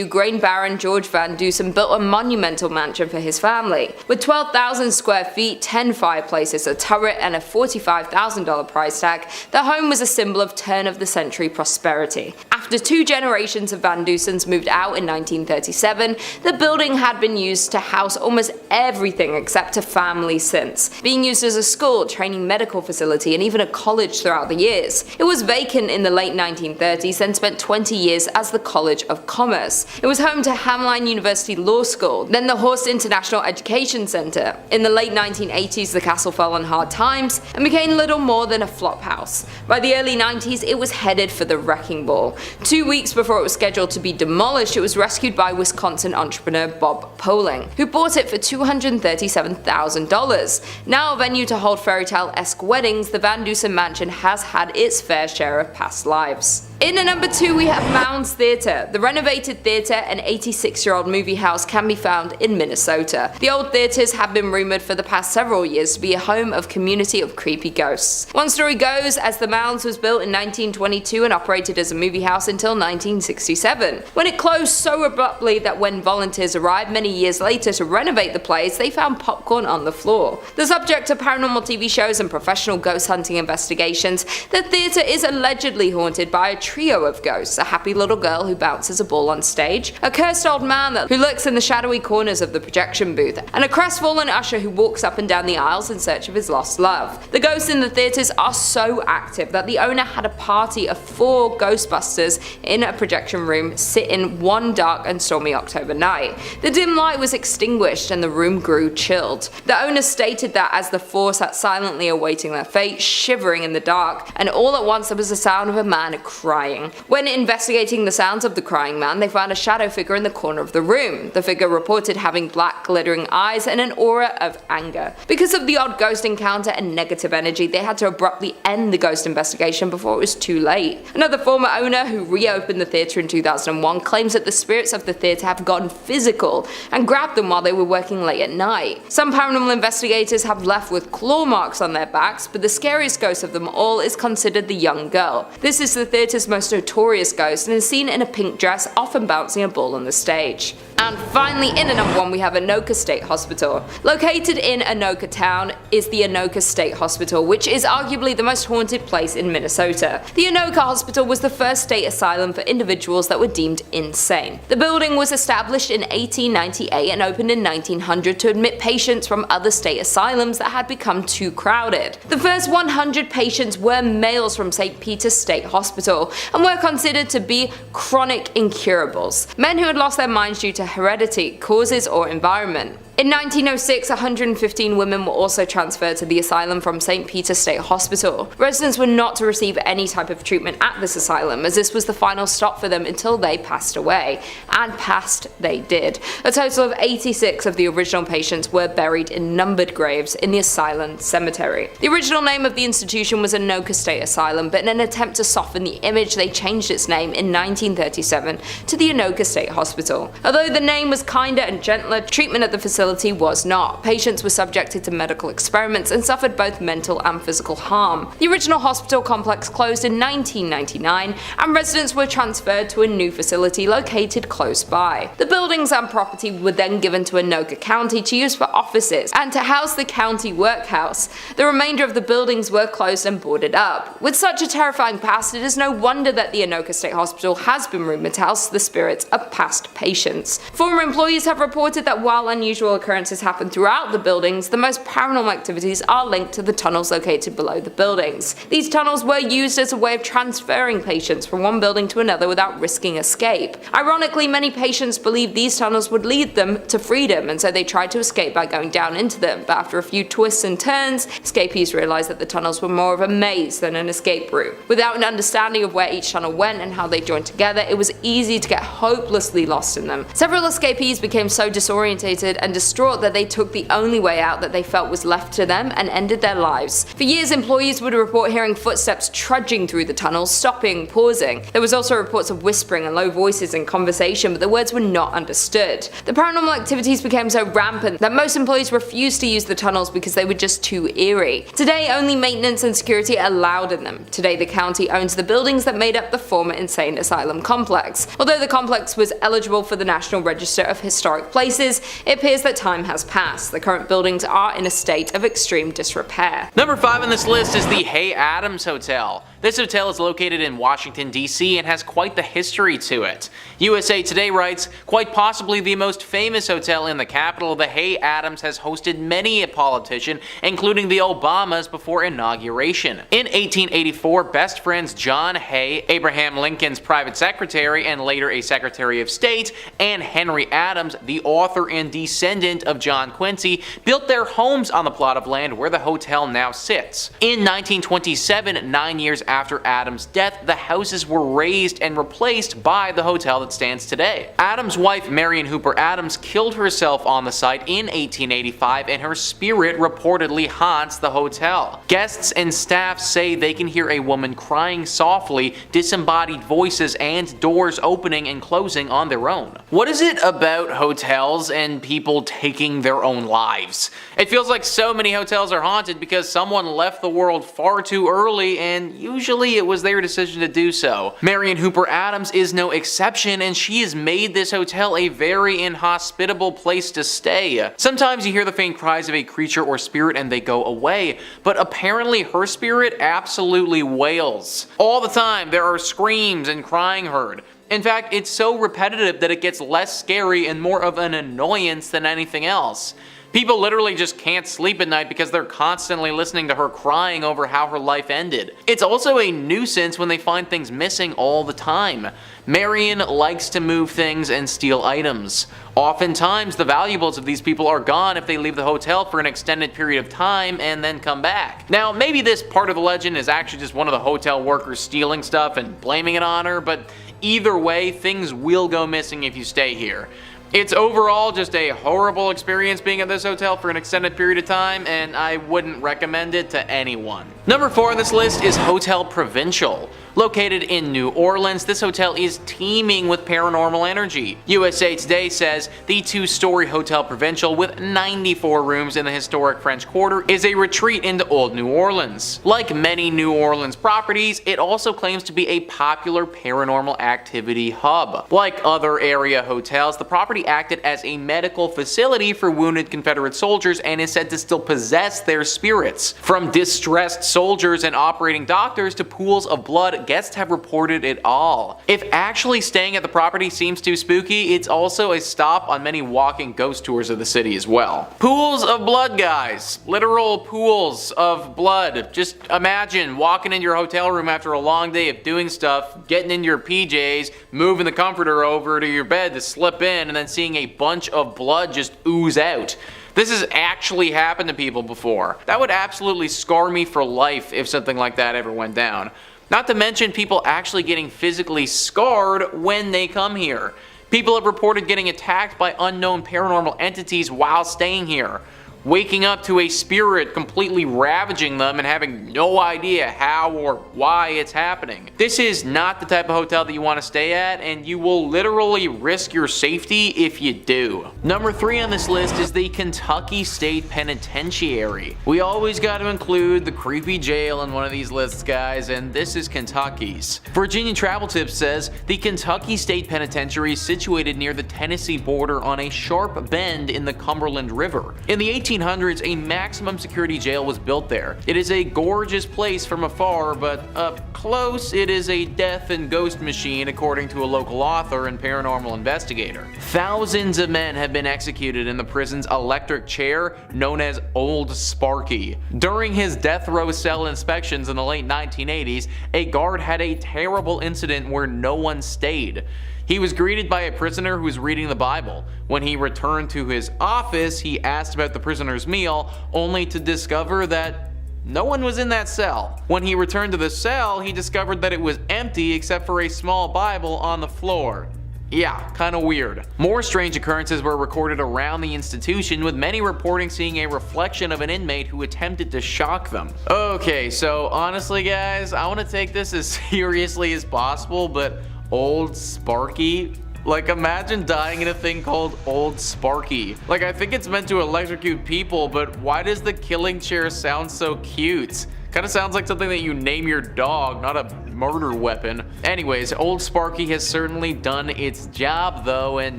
grain baron George Van Dusen built a monumental mansion for his family. With 12,000 square feet, 10 fireplaces, a turret, and a $45,000 price tag, the home was a symbol of turn-of-the-century prosperity. After 2 generations of Van Dusens moved out in 1937, the building had been used to house almost everything except a family since, being used as a school, training medical facility, and even a college throughout the years. It was vacant in the late 1930s and spent 20 years as the College of Commerce. It was home to Hamline University Law School, then the Horst International Education Center. In the late 1980s, the castle fell on hard times and became little more than a flop house. By the early 90s, it was headed for the wrecking ball. 2 weeks before it was scheduled to be demolished, it was rescued by Wisconsin entrepreneur Bob Poling, who bought it for $237,000. Now a venue to hold fairy tale-esque weddings, the Van Dusen Mansion has had its fair share of past lives. In at number 2, we have Mounds Theater. The renovated theater, an 86-year-old movie house, can be found in Minnesota. The old theaters have been rumored for the past several years to be a home of community of creepy ghosts. One story goes, as the Mounds was built in 1922 and operated as a movie house until 1967, when it closed so abruptly that when volunteers arrived many years later to renovate the place, they found popcorn on the floor. The subject of paranormal TV shows and professional ghost hunting investigations, the theater is allegedly haunted by a trio of ghosts: a happy little girl who bounces a ball on stage, a cursed old man who lurks in the shadowy corners of the projection booth, and a crestfallen usher who walks up and down the aisles in search of his lost love. The ghosts in the theaters are so active that the owner had a party of 4 Ghostbusters in a projection room sit in one dark and stormy October night. The dim light was extinguished and the room grew chilled. The owner stated that as the 4 sat silently awaiting their fate, shivering in the dark, and all at once there was the sound of a man crying. When investigating the sounds of the crying man, they found a shadow figure in the corner of the room. The figure reported having black glittering eyes and an aura of anger. Because of the odd ghost encounter and negative energy, they had to abruptly end the ghost investigation before it was too late. Another former owner, who reopened the theater in 2001, claims that the spirits of the theater have gotten physical and grabbed them while they were working late at night. Some paranormal investigators have left with claw marks on their backs, but the scariest ghost of them all is considered the young girl. This is the theater's most notorious ghost and is seen in a pink dress, often bouncing a ball on the stage. And finally, in at number 1 we have Anoka State Hospital. Located in Anoka town is the Anoka State Hospital, which is arguably the most haunted place in Minnesota. The Anoka Hospital was the first state asylum for individuals that were deemed insane. The building was established in 1898 and opened in 1900 to admit patients from other state asylums that had become too crowded. The first 100 patients were males from St. Peter's State Hospital and were considered to be chronic incurables, men who had lost their minds due to heredity, causes, or environment. In 1906, 115 women were also transferred to the asylum from St. Peter's State Hospital. Residents were not to receive any type of treatment at this asylum, as this was the final stop for them until they passed away. And passed they did. A total of 86 of the original patients were buried in numbered graves in the asylum cemetery. The original name of the institution was Anoka State Asylum, but in an attempt to soften the image, they changed its name in 1937 to the Anoka State Hospital. Although the name was kinder and gentler, treatment at the facility was not. Patients were subjected to medical experiments and suffered both mental and physical harm. The original hospital complex closed in 1999 and residents were transferred to a new facility located close by. The buildings and property were then given to Anoka County to use for offices and to house the county workhouse. The remainder of the buildings were closed and boarded up. With such a terrifying past, it is no wonder that the Anoka State Hospital has been rumored to house the spirits of past patients. Former employees have reported that while unusual occurrences happen throughout the buildings, the most paranormal activities are linked to the tunnels located below the buildings. These tunnels were used as a way of transferring patients from one building to another without risking escape. Ironically, many patients believed these tunnels would lead them to freedom, and so they tried to escape by going down into them, but after a few twists and turns, escapees realized that the tunnels were more of a maze than an escape route. Without an understanding of where each tunnel went and how they joined together, it was easy to get hopelessly lost in them. Several escapees became so disorientated and distraught that they took the only way out that they felt was left to them and ended their lives. For years, employees would report hearing footsteps trudging through the tunnels, stopping, pausing. There was also reports of whispering and low voices in conversation, but the words were not understood. The paranormal activities became so rampant that most employees refused to use the tunnels because they were just too eerie. Today, only maintenance and security are allowed in them. Today, the county owns the buildings that made up the former insane asylum complex. Although the complex was eligible for the National Register of Historic Places, it appears that time has passed. The current buildings are in a state of extreme disrepair. Number 5 on this list is the Hay Adams Hotel. This hotel is located in Washington, D.C. and has quite the history to it. USA Today writes, quite possibly the most famous hotel in the capital, the Hay Adams has hosted many a politician, including the Obamas before inauguration. In 1884, best friends John Hay, Abraham Lincoln's private secretary and later a Secretary of State, and Henry Adams, the author and descendant of John Quincy, built their homes on the plot of land where the hotel now sits. In 1927, 9 years after Adams' death, the houses were razed and replaced by the hotel that stands today. Adams' wife, Marion Hooper Adams, killed herself on the site in 1885, and her spirit reportedly haunts the hotel. Guests and staff say they can hear a woman crying softly, disembodied voices, and doors opening and closing on their own. What is it about hotels and people taking their own lives? It feels like so many hotels are haunted because someone left the world far too early, and usually it was their decision to do so. Marion Hooper Adams is no exception, and she has made this hotel a very inhospitable place to stay. Sometimes you hear the faint cries of a creature or spirit and they go away, but apparently her spirit absolutely wails. All the time there are screams and crying heard. In fact, it's so repetitive that it gets less scary and more of an annoyance than anything else. People literally just can't sleep at night because they're constantly listening to her crying over how her life ended. It's also a nuisance when they find things missing all the time. Marion likes to move things and steal items. Oftentimes, the valuables of these people are gone if they leave the hotel for an extended period of time and then come back. Now, maybe this part of the legend is actually just one of the hotel workers stealing stuff and blaming it on her, but either way, things will go missing if you stay here. It's overall just a horrible experience being at this hotel for an extended period of time, and I wouldn't recommend it to anyone. Number 4 on this list is Hotel Provincial. Located in New Orleans, this hotel is teeming with paranormal energy. USA Today says the 2-story Hotel Provincial with 94 rooms in the historic French Quarter is a retreat into old New Orleans. Like many New Orleans properties, it also claims to be a popular paranormal activity hub. Like other area hotels, the property acted as a medical facility for wounded Confederate soldiers and is said to still possess their spirits. From distressed soldiers and operating doctors to pools of blood, guests have reported it all. If actually staying at the property seems too spooky, it's also a stop on many walking ghost tours of the city as well. Pools of blood, guys. Literal pools of blood. Just imagine walking in your hotel room after a long day of doing stuff, getting in your PJs, moving the comforter over to your bed to slip in, and then seeing a bunch of blood just ooze out. This has actually happened to people before. That would absolutely scar me for life if something like that ever went down. Not to mention people actually getting physically scarred when they come here. People have reported getting attacked by unknown paranormal entities while staying here, waking up to a spirit completely ravaging them and having no idea how or why it's happening. This is not the type of hotel that you want to stay at, and you will literally risk your safety if you do. Number 3 on this list is the Kentucky State Penitentiary. We always got to include the creepy jail in one of these lists, guys, and this is Kentucky's. Virginia Travel Tips says the Kentucky State Penitentiary is situated near the Tennessee border on a sharp bend in the Cumberland River. In the 1800s, a maximum security jail was built there. It is a gorgeous place from afar, but up close, it is a death and ghost machine, according to a local author and paranormal investigator. Thousands of men have been executed in the prison's electric chair, known as Old Sparky. During his death row cell inspections in the late 1980s, a guard had a terrible incident where no one stayed. He was greeted by a prisoner who was reading the Bible. When he returned to his office, he asked about the prisoner's meal, only to discover that no one was in that cell. When he returned to the cell, he discovered that it was empty except for a small Bible on the floor. Yeah, kinda weird. More strange occurrences were recorded around the institution, with many reporting seeing a reflection of an inmate who attempted to shock them. Okay, so honestly guys, I want to take this as seriously as possible, but Old Sparky? Like, imagine dying in a thing called Old Sparky. Like, I think it's meant to electrocute people, but why does the killing chair sound so cute? Kinda sounds like something that you name your dog, not a murder weapon. Anyways, Old Sparky has certainly done its job though, and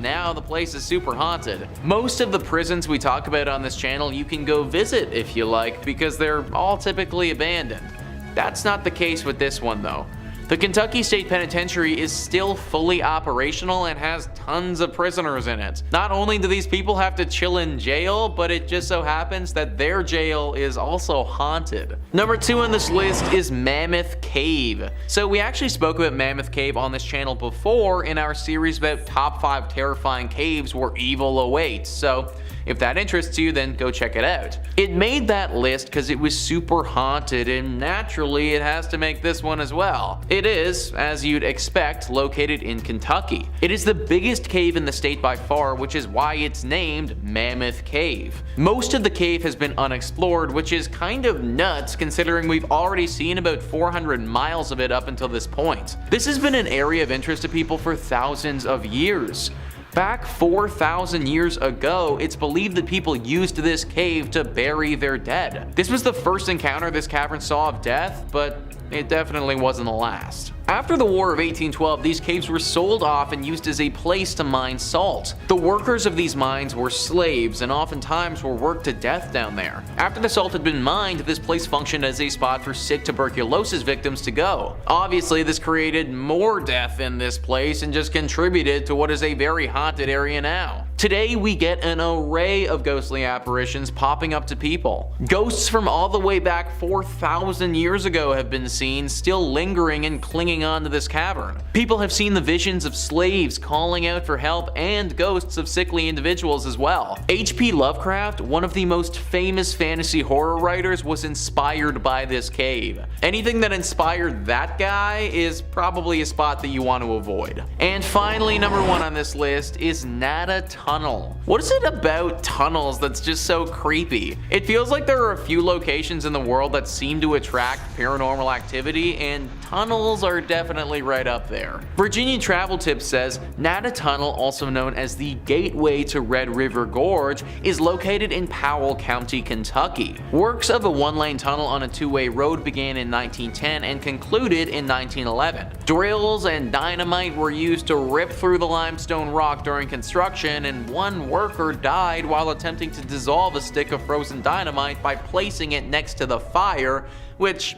now the place is super haunted. Most of the prisons we talk about on this channel you can go visit if you like, because they're all typically abandoned. That's not the case with this one though. The Kentucky State Penitentiary is still fully operational and has tons of prisoners in it. Not only do these people have to chill in jail, but it just so happens that their jail is also haunted. Number 2 on this list is Mammoth Cave. So we actually spoke about Mammoth Cave on this channel before in our series about top 5 terrifying caves where evil awaits, so if that interests you, then go check it out. It made that list because it was super haunted, and naturally it has to make this one as well. It is, as you'd expect, located in Kentucky. It is the biggest cave in the state by far, which is why it's named Mammoth Cave. Most of the cave has been unexplored, which is kind of nuts considering we've already seen about 400 miles of it up until this point. This has been an area of interest to people for thousands of years. Back 4,000 years ago, it's believed that people used this cave to bury their dead. This was the first encounter this cavern saw of death, but it definitely wasn't the last. After the War of 1812, these caves were sold off and used as a place to mine salt. The workers of these mines were slaves and oftentimes were worked to death down there. After the salt had been mined, this place functioned as a spot for sick tuberculosis victims to go. Obviously, this created more death in this place and just contributed to what is a very haunted area now. Today, we get an array of ghostly apparitions popping up to people. Ghosts from all the way back 4,000 years ago have been seen, still lingering and clinging on to this cavern. People have seen the visions of slaves calling out for help and ghosts of sickly individuals as well. H.P. Lovecraft, one of the most famous fantasy horror writers, was inspired by this cave. Anything that inspired that guy is probably a spot that you want to avoid. And finally, number 1 on this list is Nada tunnel. What is it about tunnels that's just so creepy? It feels like there are a few locations in the world that seem to attract paranormal activity, and tunnels are definitely right up there. Virginia Travel Tips says Nada Tunnel, also known as the Gateway to Red River Gorge, is located in Powell County, Kentucky. Works of a one-lane tunnel on a two-way road began in 1910 and concluded in 1911. Drills and dynamite were used to rip through the limestone rock during construction, and one worker died while attempting to dissolve a stick of frozen dynamite by placing it next to the fire, which,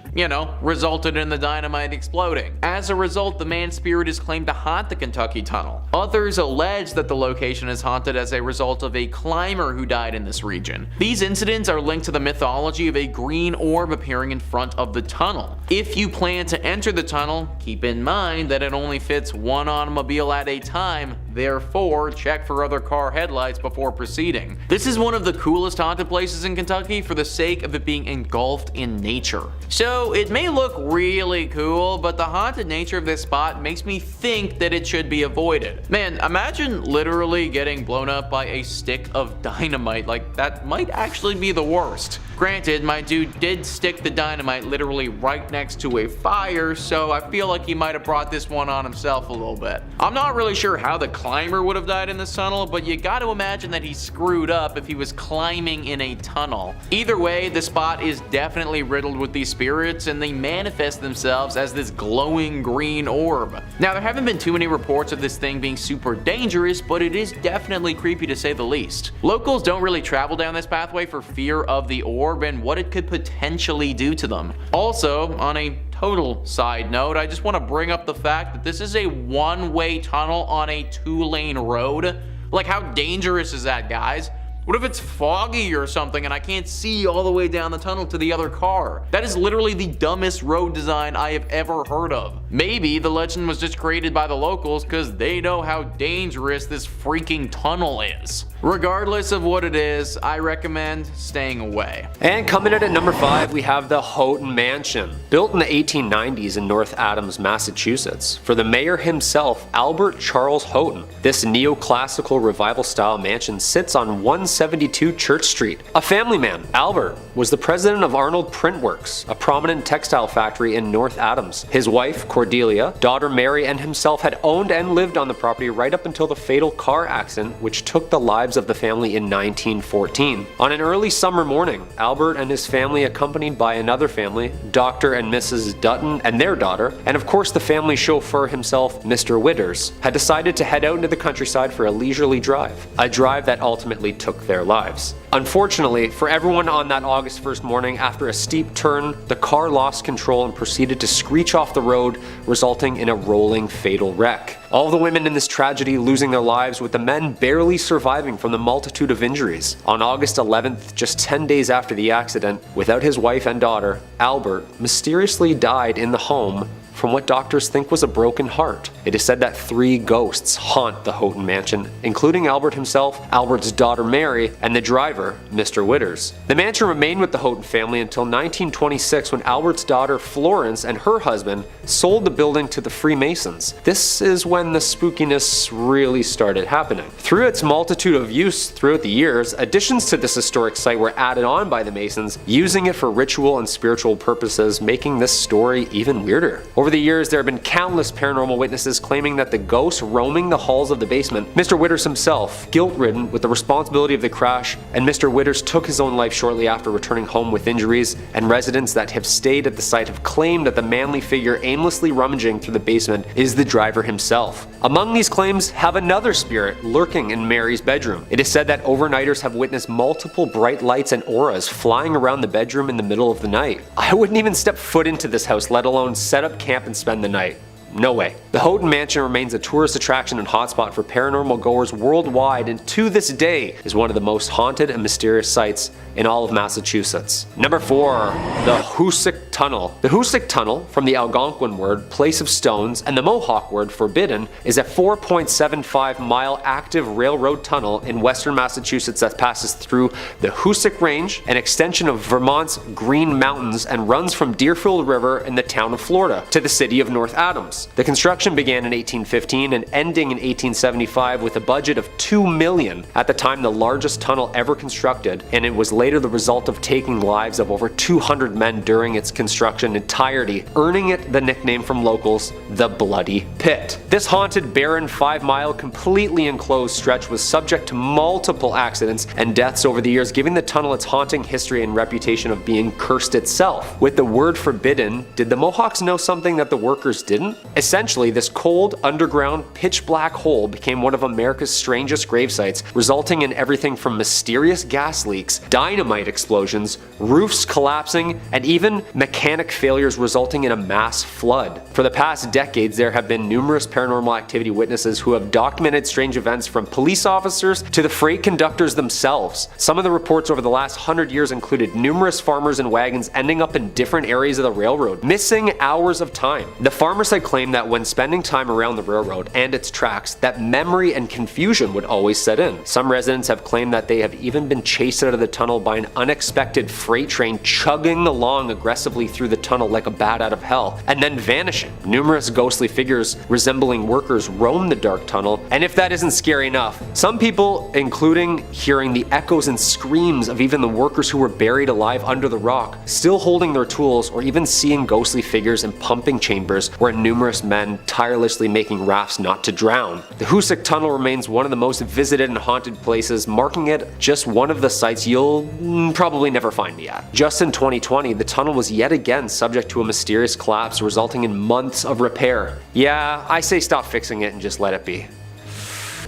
resulted in the dynamite exploding. As a result, the man's spirit is claimed to haunt the Kentucky Tunnel. Others allege that the location is haunted as a result of a climber who died in this region. These incidents are linked to the mythology of a green orb appearing in front of the tunnel. If you plan to enter the tunnel, keep in mind that it only fits one automobile at a time, therefore check for other car headlights before proceeding. This is one of the coolest haunted places in Kentucky for the sake of it being engulfed in nature. So it may look really cool, but the haunted nature of this spot makes me think that it should be avoided. Man, imagine literally getting blown up by a stick of dynamite. Like, that might actually be the worst. Granted, my dude did stick the dynamite literally right next to a fire, so I feel like he might have brought this one on himself a little bit. I'm not really sure how the climber would have died in this tunnel, but you gotta imagine that he screwed up if he was climbing in a tunnel. Either way, the spot is definitely riddled with these spirits, and they manifest themselves as this glowing green orb. Now, there haven't been too many reports of this thing being super dangerous, but it is definitely creepy to say the least. Locals don't really travel down this pathway for fear of the orb and what it could potentially do to them. Also, on a total side note, I just want to bring up the fact that this is a one-way tunnel on a two-lane road. Like, how dangerous is that, guys? What if it's foggy or something and I can't see all the way down the tunnel to the other car? That is literally the dumbest road design I have ever heard of. Maybe the legend was just created by the locals because they know how dangerous this freaking tunnel is. Regardless of what it is, I recommend staying away. And coming in at number 5, we have the Houghton Mansion. Built in the 1890s in North Adams, Massachusetts, for the mayor himself, Albert Charles Houghton. This neoclassical revival-style mansion sits on 172 Church Street. A family man, Albert was the president of Arnold Print Works, a prominent textile factory in North Adams. His wife, Cordelia, daughter Mary, and himself had owned and lived on the property right up until the fatal car accident which took the lives of the family in 1914. On an early summer morning, Albert and his family, accompanied by another family, Dr. and Mrs. Dutton and their daughter, and of course the family chauffeur himself, Mr. Witters, had decided to head out into the countryside for a leisurely drive, a drive that ultimately took their lives. Unfortunately, for everyone on that August 1st morning, after a steep turn, the car lost control and proceeded to screech off the road, resulting in a rolling fatal wreck. All the women in this tragedy losing their lives, with the men barely surviving from the multitude of injuries. On August 11th, just 10 days after the accident, without his wife and daughter, Albert mysteriously died in the home from what doctors think was a broken heart. It is said that 3 ghosts haunt the Houghton Mansion, including Albert himself, Albert's daughter Mary, and the driver, Mr. Witters. The mansion remained with the Houghton family until 1926, when Albert's daughter Florence and her husband sold the building to the Freemasons. This is when the spookiness really started happening. Through its multitude of use throughout the years, additions to this historic site were added on by the Masons, using it for ritual and spiritual purposes, making this story even weirder. Over the years, there have been countless paranormal witnesses claiming that the ghosts roaming the halls of the basement, Mr. Witters himself, guilt-ridden with the responsibility of the crash, and Mr. Witters took his own life shortly after returning home with injuries, and residents that have stayed at the site have claimed that the manly figure aimlessly rummaging through the basement is the driver himself. Among these claims have another spirit lurking in Mary's bedroom. It is said that overnighters have witnessed multiple bright lights and auras flying around the bedroom in the middle of the night. I wouldn't even step foot into this house, let alone set up camp and spend the night. No way. The Houghton Mansion remains a tourist attraction and hotspot for paranormal goers worldwide, and to this day is one of the most haunted and mysterious sites in all of Massachusetts. Number 4, the Hoosac Tunnel. The Hoosac Tunnel, from the Algonquin word place of stones and the Mohawk word forbidden, is a 4.75-mile active railroad tunnel in western Massachusetts that passes through the Hoosac Range, an extension of Vermont's Green Mountains, and runs from Deerfield River in the town of Florida to the city of North Adams. tunnels. The construction began in 1815 and ending in 1875 with a budget of $2 million, at the time the largest tunnel ever constructed, and it was later the result of taking lives of over 200 men during its construction entirety, earning it the nickname from locals, the Bloody Pit. This haunted, barren, 5-mile, completely enclosed stretch was subject to multiple accidents and deaths over the years, giving the tunnel its haunting history and reputation of being cursed itself. With the word forbidden, did the Mohawks know something that the workers didn't? Essentially, this cold, underground, pitch-black hole became one of America's strangest grave sites, resulting in everything from mysterious gas leaks, dynamite explosions, roofs collapsing, and even mechanic failures resulting in a mass flood. For the past decades, there have been numerous paranormal activity witnesses who have documented strange events, from police officers to the freight conductors themselves. Some of the reports over the last 100 years included numerous farmers and wagons ending up in different areas of the railroad, missing hours of time. The farmers had claimed that when spending time around the railroad and its tracks, that memory and confusion would always set in. Some residents have claimed that they have even been chased out of the tunnel by an unexpected freight train chugging along aggressively through the tunnel like a bat out of hell, and then vanishing. Numerous ghostly figures resembling workers roam the dark tunnel, and if that isn't scary enough, some people, including hearing the echoes and screams of even the workers who were buried alive under the rock, still holding their tools, or even seeing ghostly figures in pumping chambers where numerous men tirelessly making rafts not to drown. The Hoosac Tunnel remains one of the most visited and haunted places, marking it just one of the sites you'll probably never find me at. Just in 2020, the tunnel was yet again subject to a mysterious collapse, resulting in months of repair. Yeah, I say stop fixing it and just let it be.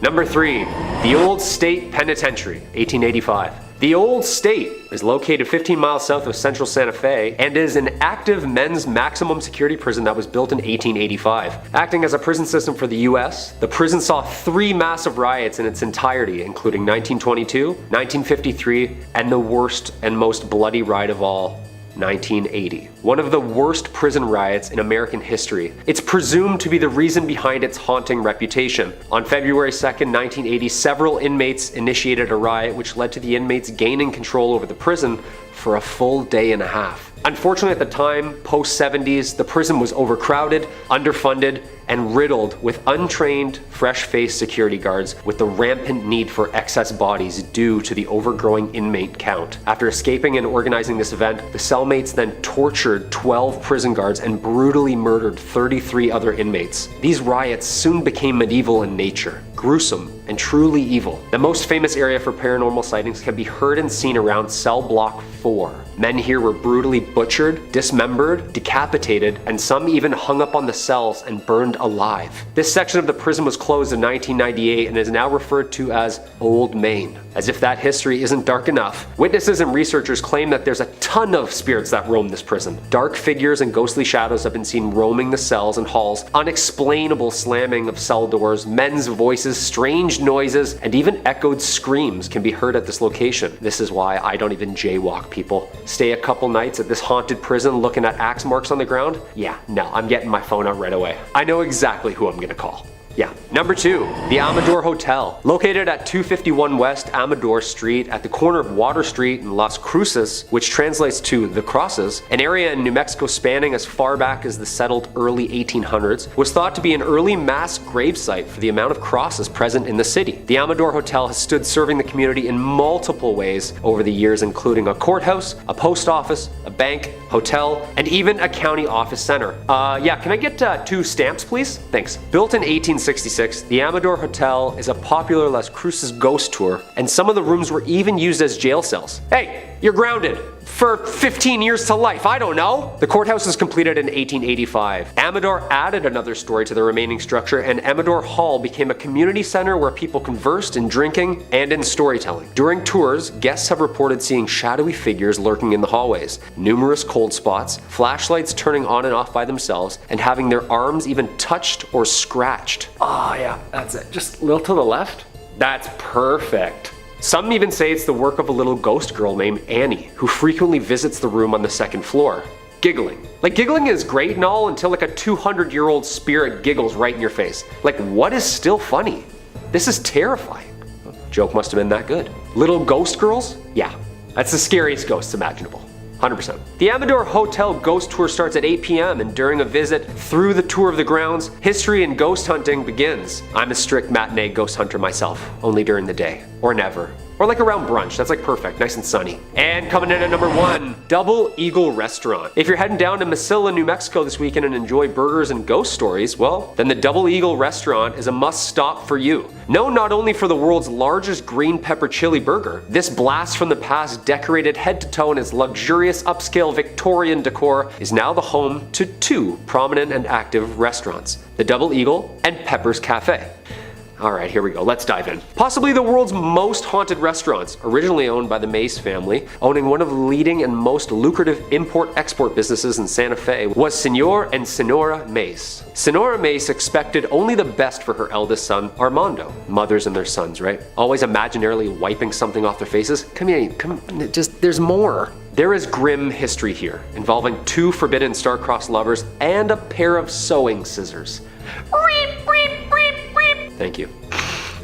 Number 3. The Old State Penitentiary, 1885. The Old State is located 15 miles south of central Santa Fe and is an active men's maximum security prison that was built in 1885. Acting as a prison system for the US, the prison saw 3 massive riots in its entirety, including 1922, 1953, and the worst and most bloody riot of all, 1980. One of the worst prison riots in American history. It's presumed to be the reason behind its haunting reputation. On February 2nd, 1980, several inmates initiated a riot which led to the inmates gaining control over the prison for a full day and a half. Unfortunately, at the time, post-70s, the prison was overcrowded, underfunded, and riddled with untrained, fresh-faced security guards, with the rampant need for excess bodies due to the overgrowing inmate count. After escaping and organizing this event, the cellmates then tortured 12 prison guards and brutally murdered 33 other inmates. These riots soon became medieval in nature, gruesome, and truly evil. The most famous area for paranormal sightings can be heard and seen around cell block 4. Men here were brutally butchered, dismembered, decapitated, and some even hung up on the cells and burned alive. This section of the prison was closed in 1998 and is now referred to as Old Main. As if that history isn't dark enough, witnesses and researchers claim that there's a ton of spirits that roam this prison. Dark figures and ghostly shadows have been seen roaming the cells and halls, unexplainable slamming of cell doors, men's voices, strange noises, and even echoed screams can be heard at this location. This is why I don't even jaywalk, people. Stay a couple nights at this haunted prison looking at axe marks on the ground? Yeah, no, I'm getting my phone out right away. I know exactly who I'm gonna call. Yeah. Number 2, the Amador Hotel. Located at 251 West Amador Street at the corner of Water Street and Las Cruces, which translates to the Crosses, an area in New Mexico spanning as far back as the settled early 1800s, was thought to be an early mass grave site for the amount of crosses present in the city. The Amador Hotel has stood serving the community in multiple ways over the years, including a courthouse, a post office, a bank, hotel, and even a county office center. Yeah, can I get 2 stamps, please? Thanks. Built in 1866, the Amador Hotel is a popular Las Cruces ghost tour, and some of the rooms were even used as jail cells. Hey, you're grounded for 15 years to life, I don't know. The courthouse was completed in 1885. Amador added another story to the remaining structure, and Amador Hall became a community center where people conversed in drinking and in storytelling. During tours, guests have reported seeing shadowy figures lurking in the hallways, numerous cold spots, flashlights turning on and off by themselves, and having their arms even touched or scratched. Oh yeah, that's it. Just a little to the left. That's perfect. Some even say it's the work of a little ghost girl named Annie, who frequently visits the room on the 2nd floor. Giggling. Like, giggling is great and all until like a 200-year-old spirit giggles right in your face. Like, what is still funny? This is terrifying. Joke must have been that good. Little ghost girls? Yeah, that's the scariest ghosts imaginable. 100%. The Amador Hotel ghost tour starts at 8 p.m. and during a visit through the tour of the grounds, history and ghost hunting begins. I'm a strict matinee ghost hunter myself, only during the day, or never. Or like around brunch, that's like perfect, nice and sunny. And coming in at number 1, Double Eagle Restaurant. If you're heading down to Mesilla, New Mexico this weekend and enjoy burgers and ghost stories, well, then the Double Eagle Restaurant is a must stop for you. Known not only for the world's largest green pepper chili burger, this blast from the past decorated head to toe in its luxurious upscale Victorian decor is now the home to 2 prominent and active restaurants, the Double Eagle and Pepper's Cafe. Alright, here we go, let's dive in. Possibly the world's most haunted restaurants, originally owned by the Mays family, owning one of the leading and most lucrative import-export businesses in Santa Fe, was Senor and Senora Mays. Senora Mays expected only the best for her eldest son, Armando. Mothers and their sons, right? Always imaginarily wiping something off their faces. Come here, there's more. There is grim history here, involving 2 forbidden star-crossed lovers and a pair of sewing scissors. Thank you.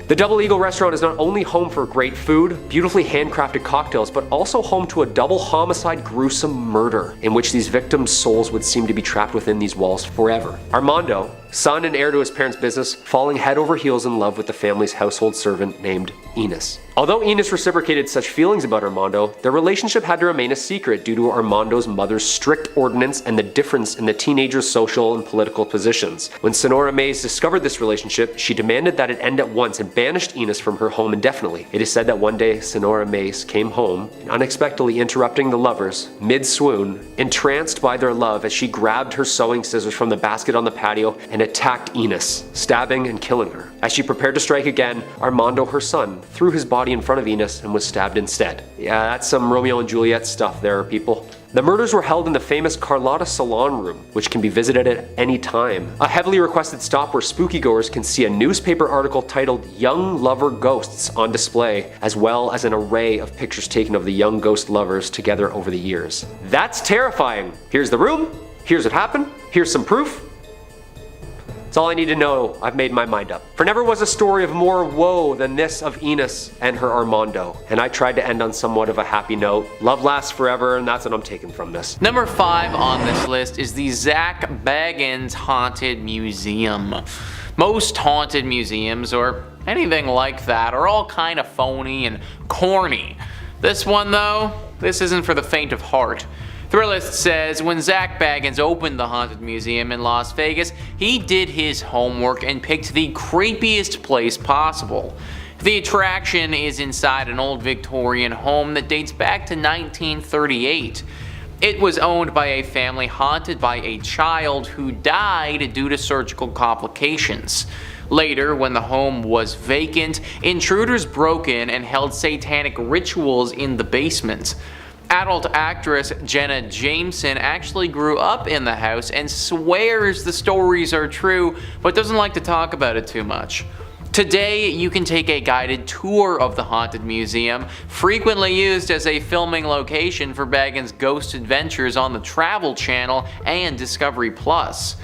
The Double Eagle Restaurant is not only home for great food, beautifully handcrafted cocktails, but also home to a double homicide gruesome murder, in which these victims' souls would seem to be trapped within these walls forever. Armando, son and heir to his parents' business, falling head over heels in love with the family's household servant named Enos. Although Enos reciprocated such feelings about Armando, their relationship had to remain a secret due to Armando's mother's strict ordinance and the difference in the teenager's social and political positions. When Senora Mays discovered this relationship, she demanded that it end at once and banished Enos from her home indefinitely. It is said that one day Senora Mays came home, unexpectedly interrupting the lovers, mid-swoon, entranced by their love as she grabbed her sewing scissors from the basket on the patio and attacked Enos, stabbing and killing her. As she prepared to strike again, Armando, her son, threw his body in front of Enos and was stabbed instead. Yeah, that's some Romeo and Juliet stuff there, people. The murders were held in the famous Carlotta Salon Room, which can be visited at any time. A heavily requested stop where spooky goers can see a newspaper article titled Young Lover Ghosts on display, as well as an array of pictures taken of the young ghost lovers together over the years. That's terrifying! Here's the room, here's what happened, here's some proof. That's all I need to know. I've made my mind up. For never was a story of more woe than this of Enos and her Armando. And I tried to end on somewhat of a happy note. Love lasts forever, and that's what I'm taking from this. Number 5 on this list is the Zach Bagans Haunted Museum. Most haunted museums, or anything like that, are all kind of phony and corny. This one though, this isn't for the faint of heart. Thrillist says when Zach Bagans opened the Haunted Museum in Las Vegas, he did his homework and picked the creepiest place possible. The attraction is inside an old Victorian home that dates back to 1938. It was owned by a family haunted by a child who died due to surgical complications. Later, when the home was vacant, intruders broke in and held satanic rituals in the basement. Adult actress Jenna Jameson actually grew up in the house and swears the stories are true, but doesn't like to talk about it too much. Today, you can take a guided tour of the Haunted Museum, frequently used as a filming location for Bagans' ghost adventures on the Travel Channel and Discovery Plus.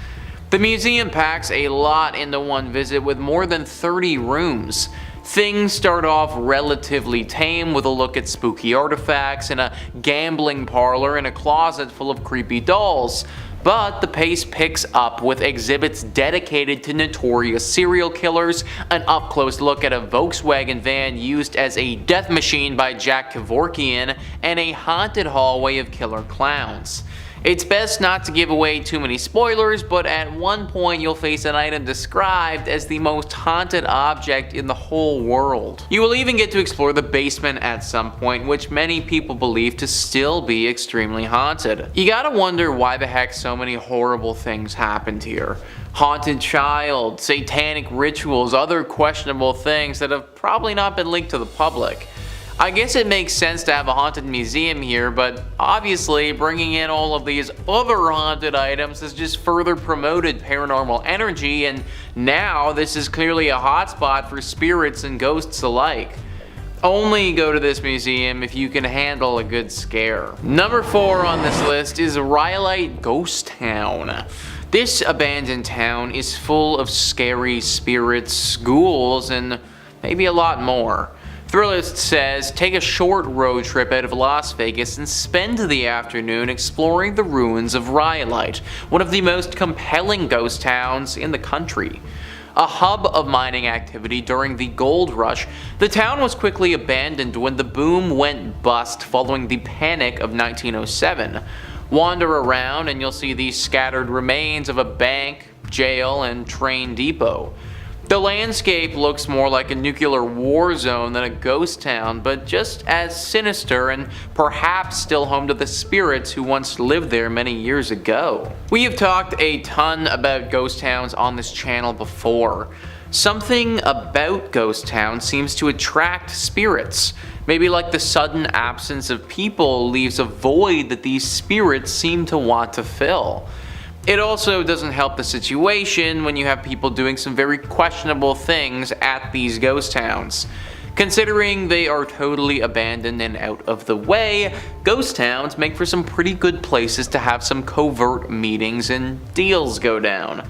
The museum packs a lot into one visit with more than 30 rooms. Things start off relatively tame with a look at spooky artifacts and a gambling parlor and a closet full of creepy dolls. But the pace picks up with exhibits dedicated to notorious serial killers, an up-close look at a Volkswagen van used as a death machine by Jack Kevorkian, and a haunted hallway of killer clowns. It's best not to give away too many spoilers, but at one point you'll face an item described as the most haunted object in the whole world. You will even get to explore the basement at some point, which many people believe to still be extremely haunted. You gotta wonder why the heck so many horrible things happened here. Haunted child, satanic rituals, other questionable things that have probably not been leaked to the public. I guess it makes sense to have a haunted museum here, but obviously bringing in all of these other haunted items has just further promoted paranormal energy, and now this is clearly a hotspot for spirits and ghosts alike. Only go to this museum if you can handle a good scare. Number 4 on this list is Rhyolite Ghost Town. This abandoned town is full of scary spirits, ghouls, and maybe a lot more. Thrillist says, take a short road trip out of Las Vegas and spend the afternoon exploring the ruins of Rhyolite, one of the most compelling ghost towns in the country. A hub of mining activity during the gold rush, the town was quickly abandoned when the boom went bust following the Panic of 1907. Wander around and you'll see the scattered remains of a bank, jail, and train depot. The landscape looks more like a nuclear war zone than a ghost town, but just as sinister and perhaps still home to the spirits who once lived there many years ago. We have talked a ton about ghost towns on this channel before. Something about ghost towns seems to attract spirits. Maybe like the sudden absence of people leaves a void that these spirits seem to want to fill. It also doesn't help the situation when you have people doing some very questionable things at these ghost towns. Considering they are totally abandoned and out of the way, ghost towns make for some pretty good places to have some covert meetings and deals go down.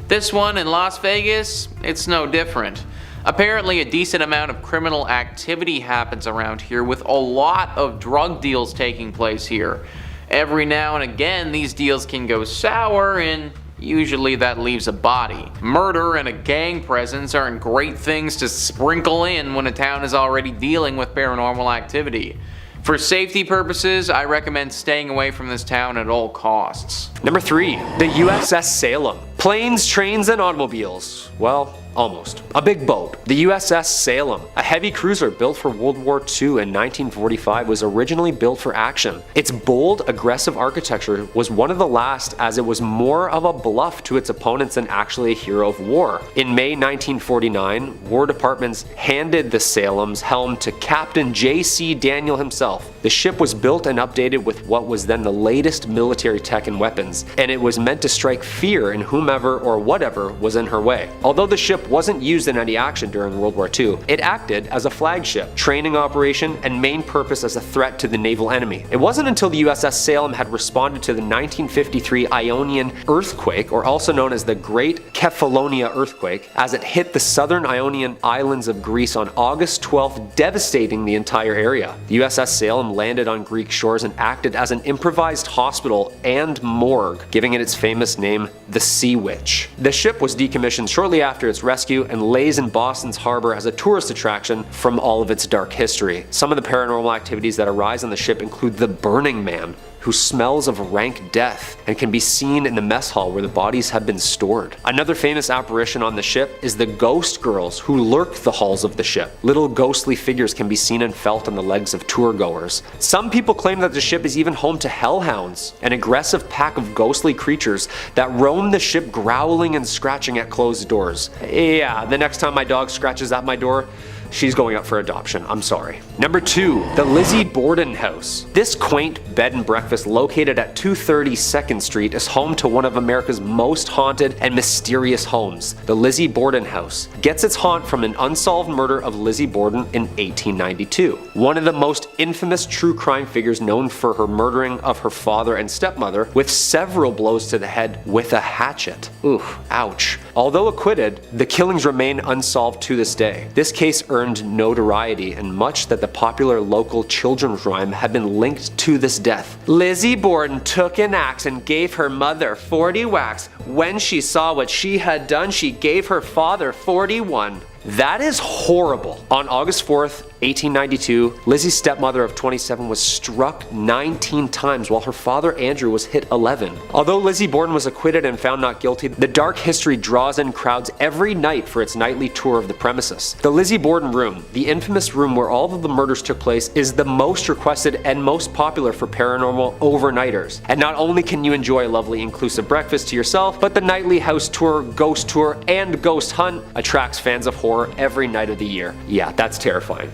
This one in Las Vegas, it's no different. Apparently a decent amount of criminal activity happens around here, with a lot of drug deals taking place here. Every now and again these deals can go sour, and usually that leaves a body. Murder and a gang presence aren't great things to sprinkle in when a town is already dealing with paranormal activity. For safety purposes, I recommend staying away from this town at all costs. Number 3. The USS Salem. Planes, trains, and automobiles. Well, almost. A big boat. The USS Salem, a heavy cruiser built for World War II in 1945, was originally built for action. Its bold, aggressive architecture was one of the last, as it was more of a bluff to its opponents than actually a hero of war. In May 1949, War Departments handed the Salem's helm to Captain J.C. Daniel himself. The ship was built and updated with what was then the latest military tech and weapons, and it was meant to strike fear in whomever or whatever was in her way. Although the ship wasn't used in any action during World War II, it acted as a flagship, training operation, and main purpose as a threat to the naval enemy. It wasn't until the USS Salem had responded to the 1953 Ionian earthquake, or also known as the Great Kefalonia earthquake, as it hit the southern Ionian islands of Greece on August 12th, devastating the entire area. The USS Salem landed on Greek shores and acted as an improvised hospital and morgue, giving it its famous name, the Sea Witch. The ship was decommissioned shortly after its rescue and lays in Boston's harbor as a tourist attraction from all of its dark history. Some of the paranormal activities that arise on the ship include the Burning Man, who smells of rank death and can be seen in the mess hall where the bodies have been stored. Another famous apparition on the ship is the ghost girls who lurk the halls of the ship. Little ghostly figures can be seen and felt on the legs of tour goers. Some people claim that the ship is even home to hellhounds, an aggressive pack of ghostly creatures that roam the ship growling and scratching at closed doors. Yeah, the next time my dog scratches at my door, she's going up for adoption, I'm sorry. Number 2, the Lizzie Borden House. This quaint bed and breakfast located at 230 2nd Street is home to one of America's most haunted and mysterious homes. The Lizzie Borden House gets its haunt from an unsolved murder of Lizzie Borden in 1892. One of the most infamous true crime figures, known for her murdering of her father and stepmother with several blows to the head with a hatchet. Oof, ouch. Although acquitted, the killings remain unsolved to this day. This case earned notoriety, and much that the popular local children's rhyme had been linked to this death. Lizzie Borden took an axe and gave her mother 40 whacks. When she saw what she had done, she gave her father 41. That is horrible. On August 4th, 1892, Lizzie's stepmother of 27 was struck 19 times while her father Andrew was hit 11. Although Lizzie Borden was acquitted and found not guilty, the dark history draws in crowds every night for its nightly tour of the premises. The Lizzie Borden room, the infamous room where all of the murders took place, is the most requested and most popular for paranormal overnighters. And not only can you enjoy a lovely inclusive breakfast to yourself, but the nightly house tour, ghost tour, and ghost hunt attracts fans of horror every night of the year. Yeah, that's terrifying.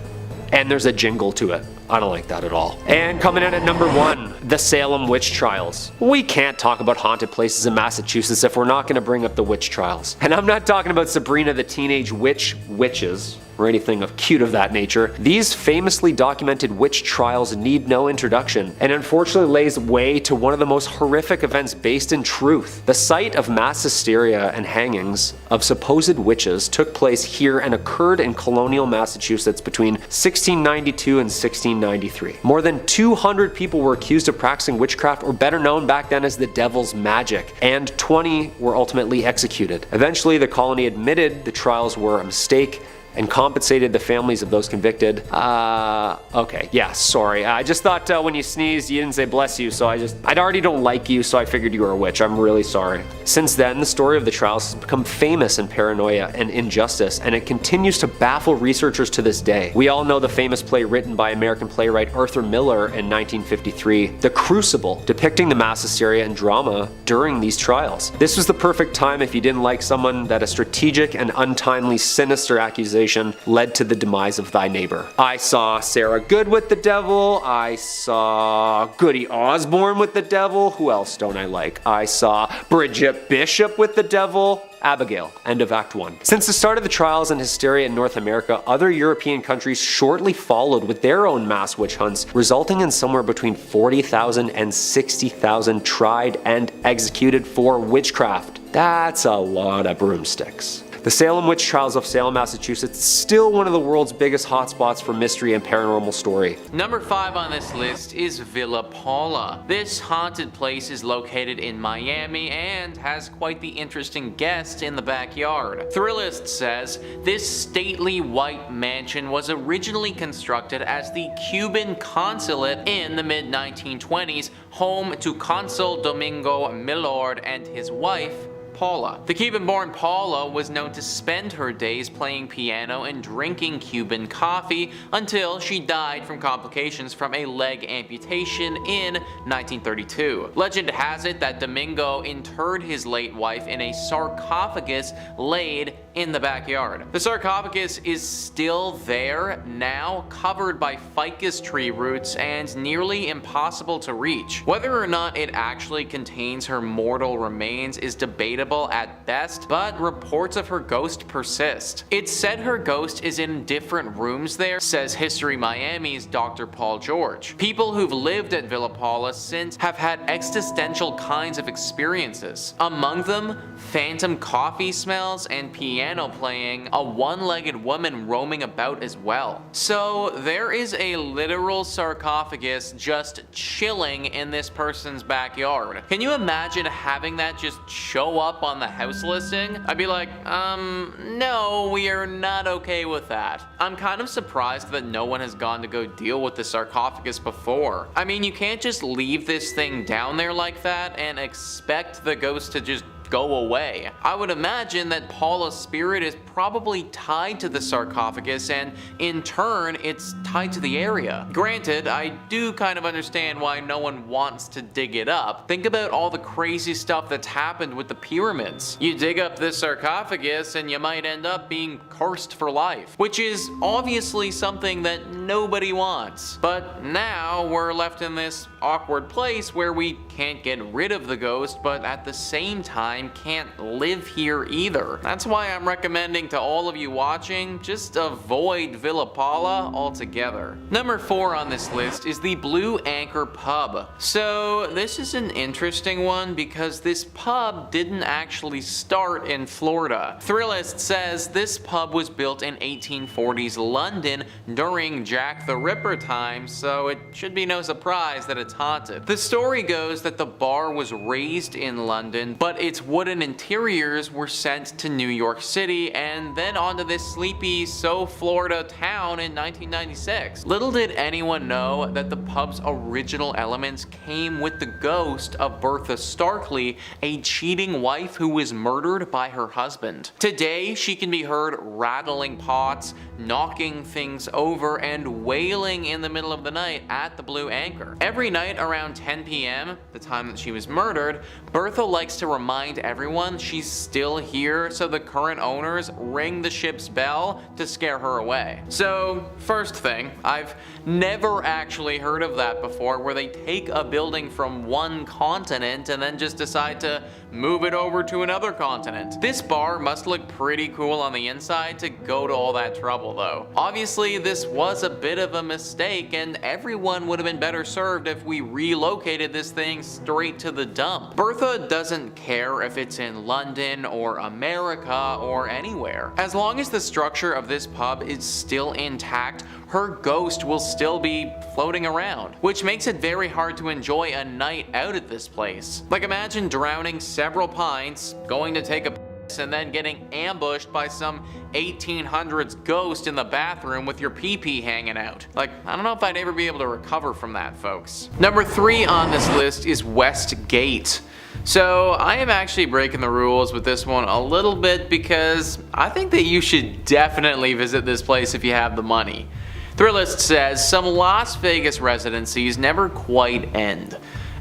And there's a jingle to it. I don't like that at all. And coming in at number 1, the Salem Witch Trials. We can't talk about haunted places in Massachusetts if we're not going to bring up the witch trials. And I'm not talking about Sabrina the Teenage Witches. or anything of cute of that nature, these famously documented witch trials need no introduction, and unfortunately lays way to one of the most horrific events based in truth. The site of mass hysteria and hangings of supposed witches took place here and occurred in colonial Massachusetts between 1692 and 1693. More than 200 people were accused of practicing witchcraft, or better known back then as the devil's magic, and 20 were ultimately executed. Eventually, the colony admitted the trials were a mistake and compensated the families of those convicted. Okay, yeah, sorry. I just thought when you sneezed, you didn't say bless you, so I already don't like you, so I figured you were a witch. I'm really sorry. Since then, the story of the trials has become famous in paranoia and injustice, and it continues to baffle researchers to this day. We all know the famous play written by American playwright Arthur Miller in 1953, The Crucible, depicting the mass hysteria and drama during these trials. This was the perfect time if you didn't like someone that a strategic and untimely sinister accusation led to the demise of thy neighbor. I saw Sarah Good with the devil. I saw Goody Osborne with the devil. Who else don't I like? I saw Bridget Bishop with the devil. Abigail. End of Act 1. Since the start of the trials and hysteria in North America, other European countries shortly followed with their own mass witch hunts, resulting in somewhere between 40,000 and 60,000 tried and executed for witchcraft. That's a lot of broomsticks. The Salem Witch Trials of Salem, Massachusetts is still one of the world's biggest hotspots for mystery and paranormal story. Number 5 on this list is Villa Paula. This haunted place is located in Miami and has quite the interesting guest in the backyard. Thrillist says, this stately white mansion was originally constructed as the Cuban consulate in the mid-1920s, home to Consul Domingo Millard and his wife, Paula. The Cuban-born Paula was known to spend her days playing piano and drinking Cuban coffee until she died from complications from a leg amputation in 1932. Legend has it that Domingo interred his late wife in a sarcophagus laid in the backyard. The sarcophagus is still there now, covered by ficus tree roots and nearly impossible to reach. Whether or not it actually contains her mortal remains is debatable at best, but reports of her ghost persist. It's said her ghost is in different rooms there, says History Miami's Dr. Paul George. People who've lived at Villa Paula since have had existential kinds of experiences. Among them, phantom coffee smells and piano playing, a one-legged woman roaming about as well. So there is a literal sarcophagus just chilling in this person's backyard. Can you imagine having that just show up on the house listing? I'd be like, no, we are not okay with that. I'm kind of surprised that no one has gone to go deal with the sarcophagus before. I mean, you can't just leave this thing down there like that and expect the ghost to just go away. I would imagine that Paula's spirit is probably tied to the sarcophagus, and in turn it's tied to the area. Granted, I do kind of understand why no one wants to dig it up. Think about all the crazy stuff that's happened with the pyramids. You dig up this sarcophagus and you might end up being cursed for life, which is obviously something that nobody wants. But now we're left in this awkward place where we can't get rid of the ghost, but at the same time can't live here either. That's why I'm recommending to all of you watching, just avoid Villa Paula altogether. Number 4 on this list is the Blue Anchor Pub. So this is an interesting one because this pub didn't actually start in Florida. Thrillist says this pub was built in 1840s London during Jack the Ripper times, so it should be no surprise that it's haunted. The story goes that the bar was raised in London, but its wooden interiors were sent to New York City and then onto this sleepy Florida town in 1996. Little did anyone know that the pub's original elements came with the ghost of Bertha Starkley, a cheating wife who was murdered by her husband. Today, she can be heard rattling pots, knocking things over, and wailing in the middle of the night at the Blue Anchor. Every night around 10 p.m., the time that she was murdered, Bertha likes to remind everyone she's still here, so the current owners ring the ship's bell to scare her away. So, first thing, I've never actually heard of that before, where they take a building from one continent and then just decide to move it over to another continent. This bar must look pretty cool on the inside to go to all that trouble though. Obviously this was a bit of a mistake and everyone would have been better served if we relocated this thing straight to the dump. Bertha doesn't care if it's in London or America or anywhere. As long as the structure of this pub is still intact, her ghost will still be floating around, which makes it very hard to enjoy a night out at this place. Like imagine drowning several pints, going to take a piss, and then getting ambushed by some 1800s ghost in the bathroom with your pee-pee hanging out. Like, I don't know if I'd ever be able to recover from that, folks. Number 3 on this list is Westgate. So I am actually breaking the rules with this one a little bit because I think that you should definitely visit this place if you have the money. Thrillist says some Las Vegas residencies never quite end.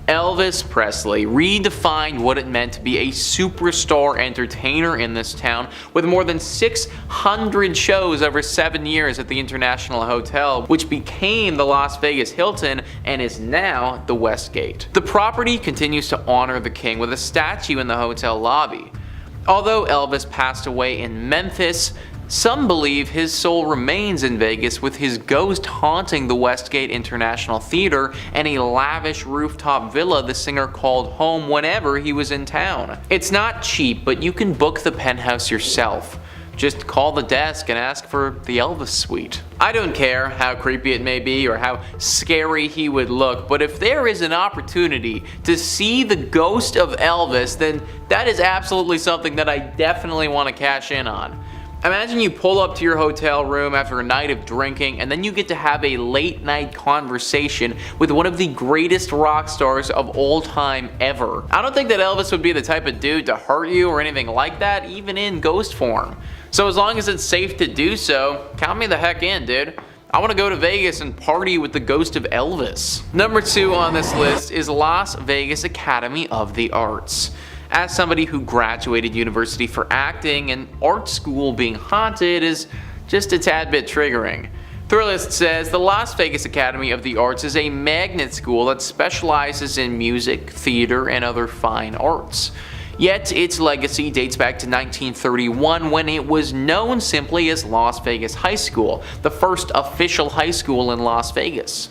Elvis Presley redefined what it meant to be a superstar entertainer in this town with more than 600 shows over 7 years at the International Hotel, which became the Las Vegas Hilton and is now the Westgate. The property continues to honor the king with a statue in the hotel lobby. Although Elvis passed away in Memphis, some believe his soul remains in Vegas with his ghost haunting the Westgate International Theater and a lavish rooftop villa the singer called home whenever he was in town. It's not cheap, but you can book the penthouse yourself. Just call the desk and ask for the Elvis suite. I don't care how creepy it may be or how scary he would look, but if there is an opportunity to see the ghost of Elvis, then that is absolutely something that I definitely want to cash in on. Imagine you pull up to your hotel room after a night of drinking and then you get to have a late night conversation with one of the greatest rock stars of all time ever. I don't think that Elvis would be the type of dude to hurt you or anything like that, even in ghost form. So as long as it's safe to do so, count me the heck in, dude. I want to go to Vegas and party with the ghost of Elvis. Number 2 on this list is Las Vegas Academy of the Arts. As somebody who graduated university for acting, and art school being haunted is just a tad bit triggering. Thrillist says the Las Vegas Academy of the Arts is a magnet school that specializes in music, theater, and other fine arts. Yet its legacy dates back to 1931 when it was known simply as Las Vegas High School, the first official high school in Las Vegas.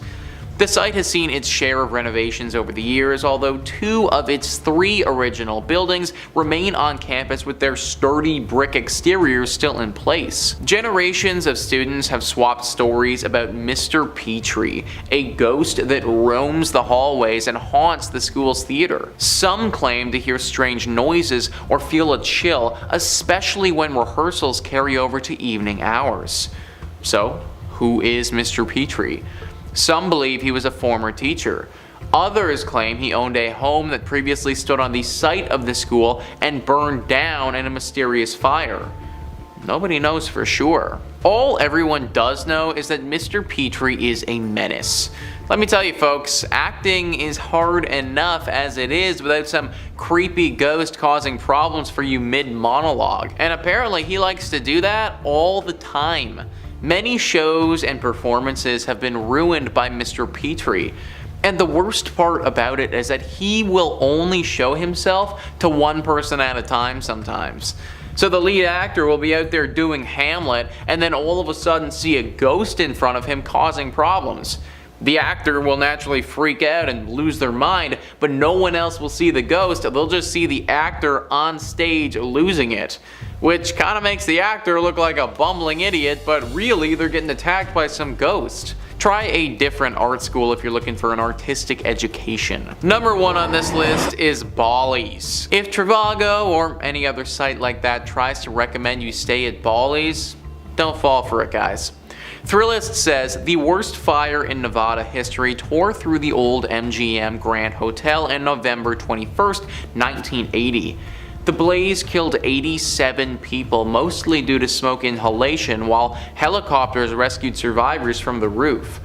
The site has seen its share of renovations over the years, although 2 of its 3 original buildings remain on campus with their sturdy brick exteriors still in place. Generations of students have swapped stories about Mr. Petrie, a ghost that roams the hallways and haunts the school's theater. Some claim to hear strange noises or feel a chill, especially when rehearsals carry over to evening hours. So, who is Mr. Petrie? Some believe he was a former teacher. Others claim he owned a home that previously stood on the site of the school and burned down in a mysterious fire. Nobody knows for sure. All everyone does know is that Mr. Petrie is a menace. Let me tell you folks, acting is hard enough as it is without some creepy ghost causing problems for you mid-monologue. And apparently he likes to do that all the time. Many shows and performances have been ruined by Mr. Petrie. And the worst part about it is that he will only show himself to one person at a time sometimes. So the lead actor will be out there doing Hamlet and then all of a sudden see a ghost in front of him causing problems. The actor will naturally freak out and lose their mind, but no one else will see the ghost. They'll just see the actor on stage losing it. Which kind of makes the actor look like a bumbling idiot, but really they're getting attacked by some ghost. Try a different art school if you're looking for an artistic education. Number 1 on this list is Bally's. If Trivago or any other site like that tries to recommend you stay at Bally's, don't fall for it, guys. Thrillist says the worst fire in Nevada history tore through the old MGM Grand Hotel on November 21st, 1980. The blaze killed 87 people, mostly due to smoke inhalation, while helicopters rescued survivors from the roof.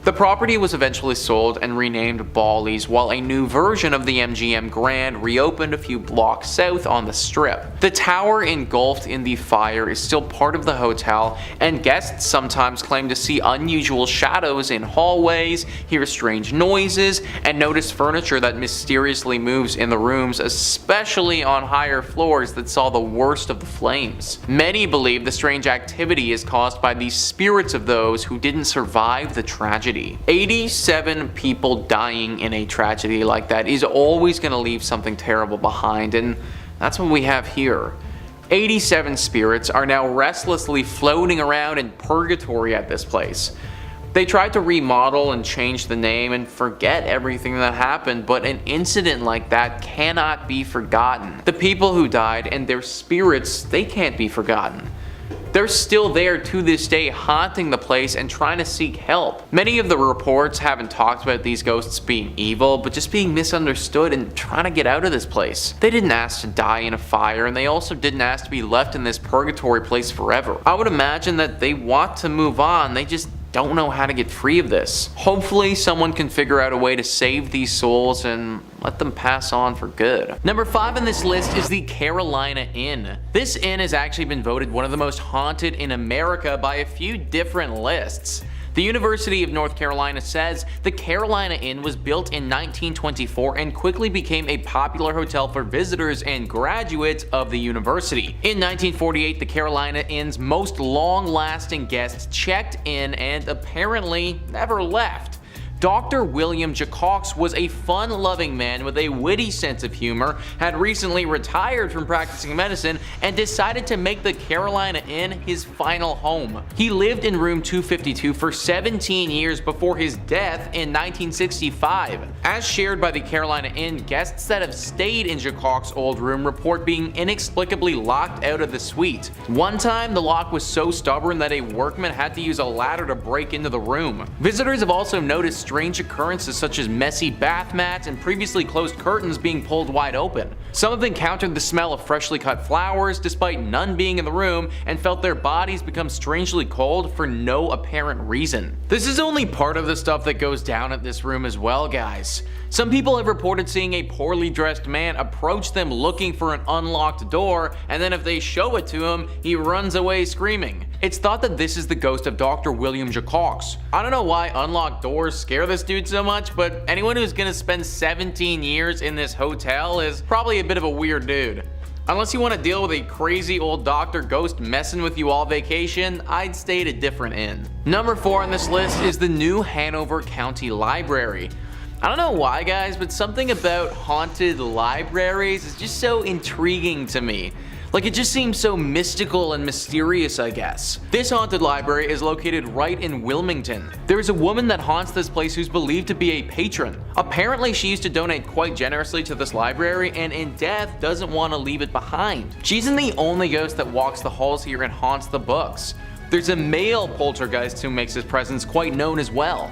The property was eventually sold and renamed Bally's, while a new version of the MGM Grand reopened a few blocks south on the Strip. The tower engulfed in the fire is still part of the hotel, and guests sometimes claim to see unusual shadows in hallways, hear strange noises, and notice furniture that mysteriously moves in the rooms, especially on higher floors that saw the worst of the flames. Many believe the strange activity is caused by the spirits of those who didn't survive the tragedy. 87 people dying in a tragedy like that is always going to leave something terrible behind, and that's what we have here. 87 spirits are now restlessly floating around in purgatory at this place. They tried to remodel and change the name and forget everything that happened, but an incident like that cannot be forgotten. The people who died and their spirits, they can't be forgotten. They're still there to this day, haunting the place and trying to seek help. Many of the reports haven't talked about these ghosts being evil, but just being misunderstood and trying to get out of this place. They didn't ask to die in a fire, and they also didn't ask to be left in this purgatory place forever. I would imagine that they want to move on, they just don't know how to get free of this. Hopefully someone can figure out a way to save these souls and let them pass on for good. Number 5 on this list is the Carolina Inn. This inn has actually been voted one of the most haunted in America by a few different lists. The University of North Carolina says the Carolina Inn was built in 1924 and quickly became a popular hotel for visitors and graduates of the university. In 1948, the Carolina Inn's most long-lasting guests checked in and apparently never left. Dr. William Jacox was a fun-loving man with a witty sense of humor, had recently retired from practicing medicine, and decided to make the Carolina Inn his final home. He lived in room 252 for 17 years before his death in 1965. As shared by the Carolina Inn, guests that have stayed in Jacox's old room report being inexplicably locked out of the suite. One time, the lock was so stubborn that a workman had to use a ladder to break into the room. Visitors have also noticed strange occurrences such as messy bath mats and previously closed curtains being pulled wide open. Some have encountered the smell of freshly cut flowers despite none being in the room, and felt their bodies become strangely cold for no apparent reason. This is only part of the stuff that goes down at this room as well, guys. Some people have reported seeing a poorly dressed man approach them looking for an unlocked door, and then if they show it to him, he runs away screaming. It's thought that this is the ghost of Dr. William Jacox. I don't know why unlocked doors scare this dude so much, but anyone who's gonna spend 17 years in this hotel is probably a bit of a weird dude. Unless you want to deal with a crazy old doctor ghost messing with you all vacation, I'd stay at a different inn. Number 4 on this list is the New Hanover County Library. I don't know why, guys, but something about haunted libraries is just so intriguing to me. Like, it just seems so mystical and mysterious, I guess. This haunted library is located right in Wilmington. There's a woman that haunts this place who's believed to be a patron. Apparently, she used to donate quite generously to this library, and in death doesn't want to leave it behind. She isn't the only ghost that walks the halls here and haunts the books. There's a male poltergeist who makes his presence quite known as well.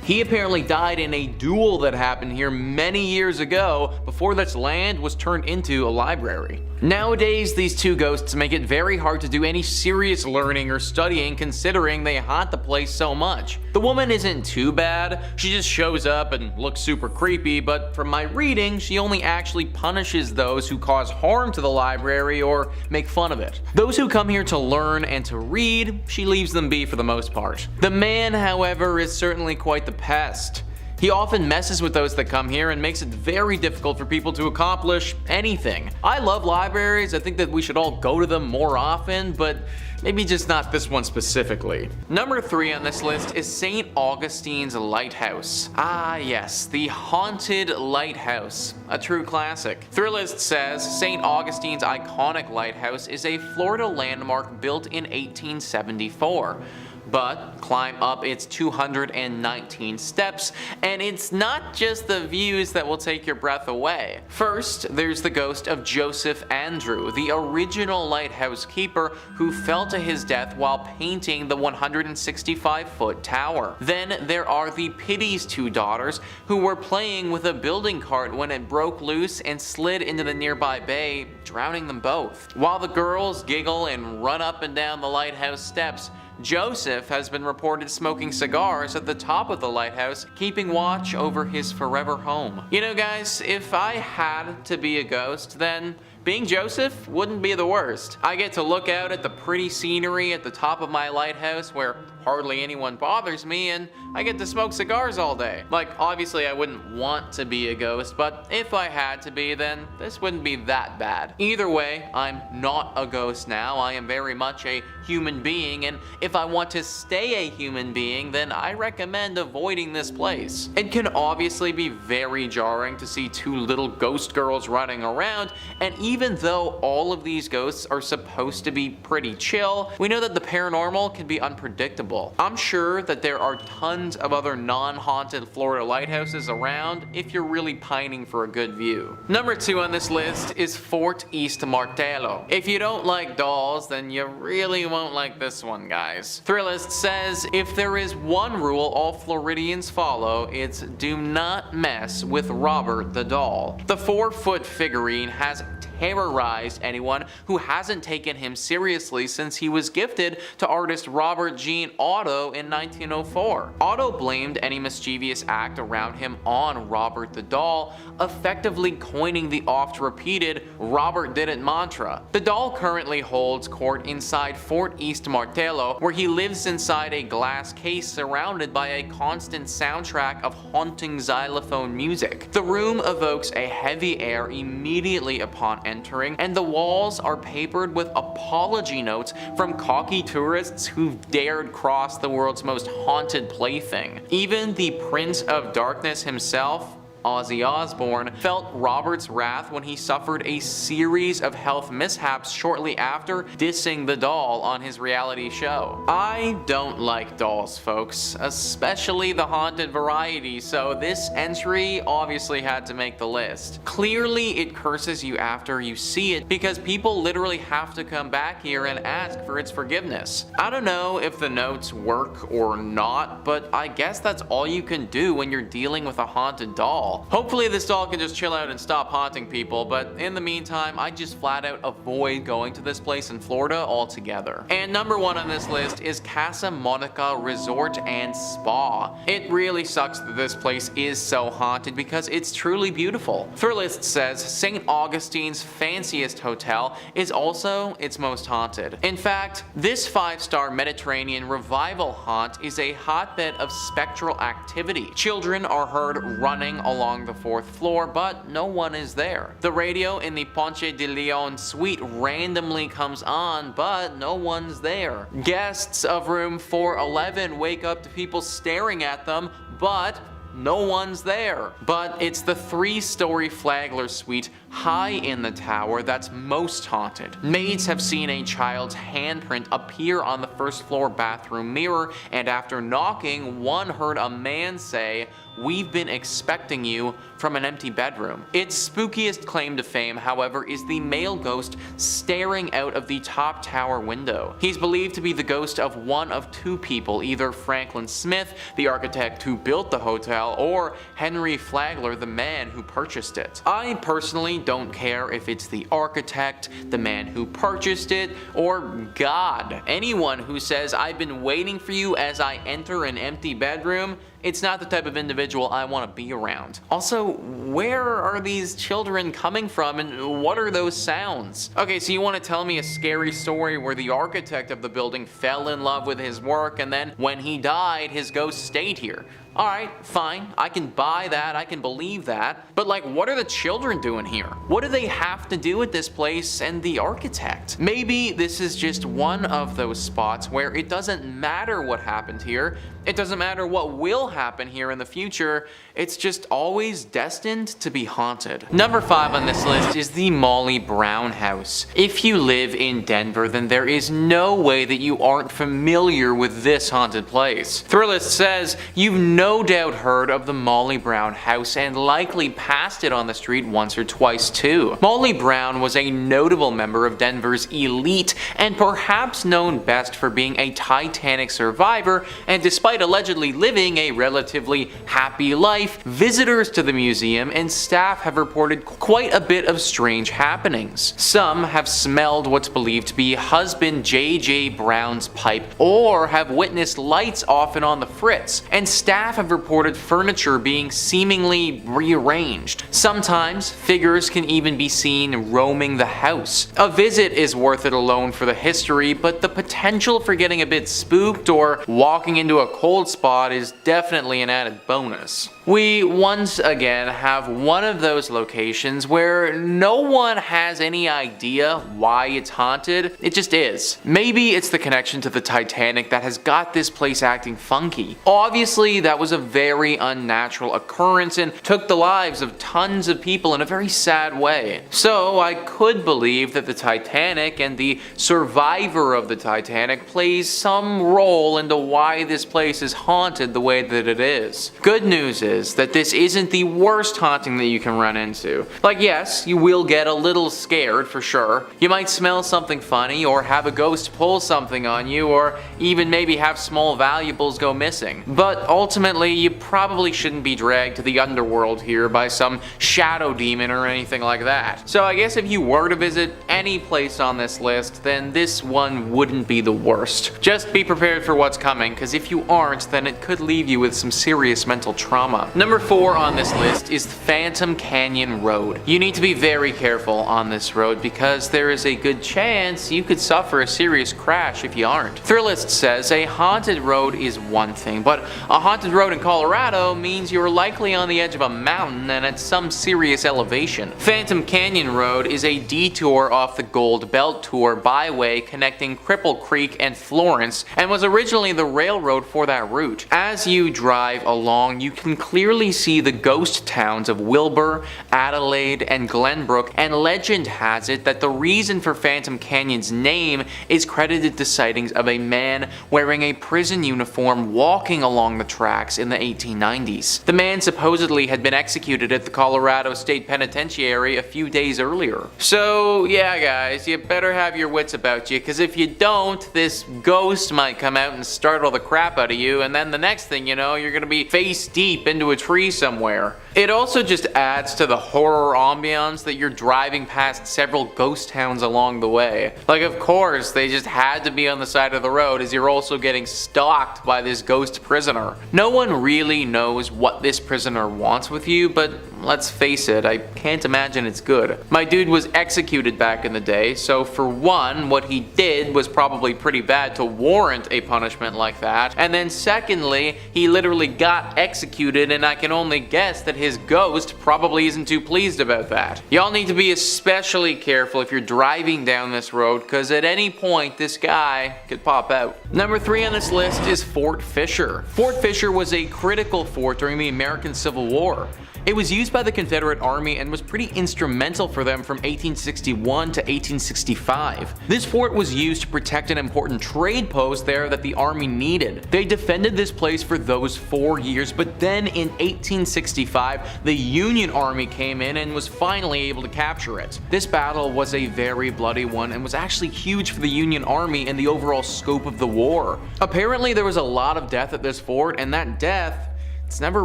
He apparently died in a duel that happened here many years ago before this land was turned into a library. Nowadays, these two ghosts make it very hard to do any serious learning or studying considering they haunt the place so much. The woman isn't too bad, she just shows up and looks super creepy, but from my reading, she only actually punishes those who cause harm to the library or make fun of it. Those who come here to learn and to read, she leaves them be for the most part. The man, however, is certainly quite the pest. He often messes with those that come here and makes it very difficult for people to accomplish anything. I love libraries, I think that we should all go to them more often, but maybe just not this one specifically. Number 3 on this list is St. Augustine's Lighthouse. Ah yes, the haunted lighthouse, a true classic. Thrillist says St. Augustine's iconic lighthouse is a Florida landmark built in 1874. But climb up its 219 steps, and it's not just the views that will take your breath away. First, there's the ghost of Joseph Andrew, the original lighthouse keeper who fell to his death while painting the 165-foot tower. Then there are the Pity's two daughters who were playing with a building cart when it broke loose and slid into the nearby bay, drowning them both. While the girls giggle and run up and down the lighthouse steps, Joseph has been reported smoking cigars at the top of the lighthouse, keeping watch over his forever home. You know guys, if I had to be a ghost, then being Joseph wouldn't be the worst. I get to look out at the pretty scenery at the top of my lighthouse where hardly anyone bothers me, and I get to smoke cigars all day. Like, obviously I wouldn't want to be a ghost, but if I had to be, then this wouldn't be that bad. Either way, I'm not a ghost now. I am very much a human being, and if I want to stay a human being, then I recommend avoiding this place. It can obviously be very jarring to see two little ghost girls running around, and even though all of these ghosts are supposed to be pretty chill, we know that the paranormal can be unpredictable. I'm sure that there are tons of other non-haunted Florida lighthouses around if you're really pining for a good view. Number 2 on this list is Fort East Martello. If you don't like dolls, then you really won't like this one, guys. Thrillist says, if there is one rule all Floridians follow, it's do not mess with Robert the doll. The 4-foot figurine has terrorized anyone who hasn't taken him seriously since he was gifted to artist Robert Jean Otto in 1904. Otto blamed any mischievous act around him on Robert the doll, effectively coining the oft-repeated Robert did it mantra. The doll currently holds court inside Fort East Martello, where he lives inside a glass case surrounded by a constant soundtrack of haunting xylophone music. The room evokes a heavy air immediately upon entering, and the walls are papered with apology notes from cocky tourists who've dared cross the world's most haunted plaything. Even the Prince of Darkness himself, Ozzy Osbourne, felt Robert's wrath when he suffered a series of health mishaps shortly after dissing the doll on his reality show. I don't like dolls, folks, especially the haunted variety, so this entry obviously had to make the list. Clearly it curses you after you see it because people literally have to come back here and ask for its forgiveness. I don't know if the notes work or not, but I guess that's all you can do when you're dealing with a haunted doll. Hopefully this doll can just chill out and stop haunting people, but in the meantime, I just flat out avoid going to this place in Florida altogether. And number 1 on this list is Casa Monica Resort and Spa. It really sucks that this place is so haunted because it's truly beautiful. Thrillist says St. Augustine's fanciest hotel is also its most haunted. In fact, this 5-star Mediterranean revival haunt is a hotbed of spectral activity. Children are heard running along the 4th floor, but no one is there. The radio in the Ponce de Leon suite randomly comes on, but no one's there. Guests of room 411 wake up to people staring at them, but no one's there. But it's the 3-story Flagler suite high in the tower that's most haunted. Maids have seen a child's handprint appear on the 1st floor bathroom mirror, and after knocking, one heard a man say, "We've been expecting you," from an empty bedroom. Its spookiest claim to fame, however, is the male ghost staring out of the top tower window. He's believed to be the ghost of one of 2 people, either Franklin Smith, the architect who built the hotel, or Henry Flagler, the man who purchased it. I personally don't care if it's the architect, the man who purchased it, or God. Anyone who says, "I've been waiting for you as I enter an empty bedroom," it's not the type of individual I want to be around. Also, where are these children coming from and what are those sounds? Okay, so you want to tell me a scary story where the architect of the building fell in love with his work and then when he died, his ghost stayed here. Alright, fine, I can buy that, I can believe that, but like, what are the children doing here? What do they have to do with this place and the architect? Maybe this is just one of those spots where it doesn't matter what happened here, it doesn't matter what will happen here in the future, it's just always destined to be haunted. Number 5 on this list is the Molly Brown House. If you live in Denver, then there is no way that you aren't familiar with this haunted place. Thrillist says you've no doubt heard of the Molly Brown House and likely passed it on the street once or twice too. Molly Brown was a notable member of Denver's elite and perhaps known best for being a Titanic survivor, and despite allegedly living a relatively happy life, visitors to the museum and staff have reported quite a bit of strange happenings. Some have smelled what's believed to be husband J.J. Brown's pipe, or have witnessed lights off and on the fritz, and staff have reported furniture being seemingly rearranged. Sometimes figures can even be seen roaming the house. A visit is worth it alone for the history, but the potential for getting a bit spooked or walking into a cold spot is definitely an added bonus. We once again have one of those locations where no one has any idea why it's haunted, it just is. Maybe it's the connection to the Titanic that has got this place acting funky. Obviously that was a very unnatural occurrence and took the lives of tons of people in a very sad way. So I could believe that the Titanic and the survivor of the Titanic plays some role into why this place is haunted the way that it is. Good news is that this isn't the worst haunting that you can run into. Like, yes, you will get a little scared for sure. You might smell something funny, or have a ghost pull something on you, or even maybe have small valuables go missing. But ultimately, you probably shouldn't be dragged to the underworld here by some shadow demon or anything like that. So I guess if you were to visit any place on this list, then this one wouldn't be the worst. Just be prepared for what's coming, because if you aren't, then it could leave you with some serious mental trauma. Number 4 on this list is Phantom Canyon Road. You need to be very careful on this road because there is a good chance you could suffer a serious crash if you aren't. Thrillist says a haunted road is one thing, but a haunted road in Colorado means you're likely on the edge of a mountain and at some serious elevation. Phantom Canyon Road is a detour off the Gold Belt Tour byway connecting Cripple Creek and Florence, and was originally the railroad for that route. As you drive along, you can clearly see the ghost towns of Wilbur, Adelaide, and Glenbrook, and legend has it that the reason for Phantom Canyon's name is credited to sightings of a man wearing a prison uniform walking along the tracks in the 1890s. The man supposedly had been executed at the Colorado State Penitentiary a few days earlier. So yeah guys, you better have your wits about you, because if you don't, this ghost might come out and startle the crap out of you, and then the next thing you know, you're gonna be face deep into a tree somewhere. It also just adds to the horror ambiance that you're driving past several ghost towns along the way. Like, of course, they just had to be on the side of the road as you're also getting stalked by this ghost prisoner. No one really knows what this prisoner wants with you, but let's face it, I can't imagine it's good. My dude was executed back in the day, so for one, what he did was probably pretty bad to warrant a punishment like that, and then secondly, he literally got executed, and I can only guess that his ghost probably isn't too pleased about that. Y'all need to be especially careful if you're driving down this road, because at any point this guy could pop out. Number 3 on this list is Fort Fisher. Fort Fisher was a critical fort during the American Civil War. It was used by the Confederate Army and was pretty instrumental for them from 1861 to 1865. This fort was used to protect an important trade post there that the Army needed. They defended this place for those 4 years, but then in 1865, the Union Army came in and was finally able to capture it. This battle was a very bloody one and was actually huge for the Union Army and the overall scope of the war. Apparently there was a lot of death at this fort, and that death, it's never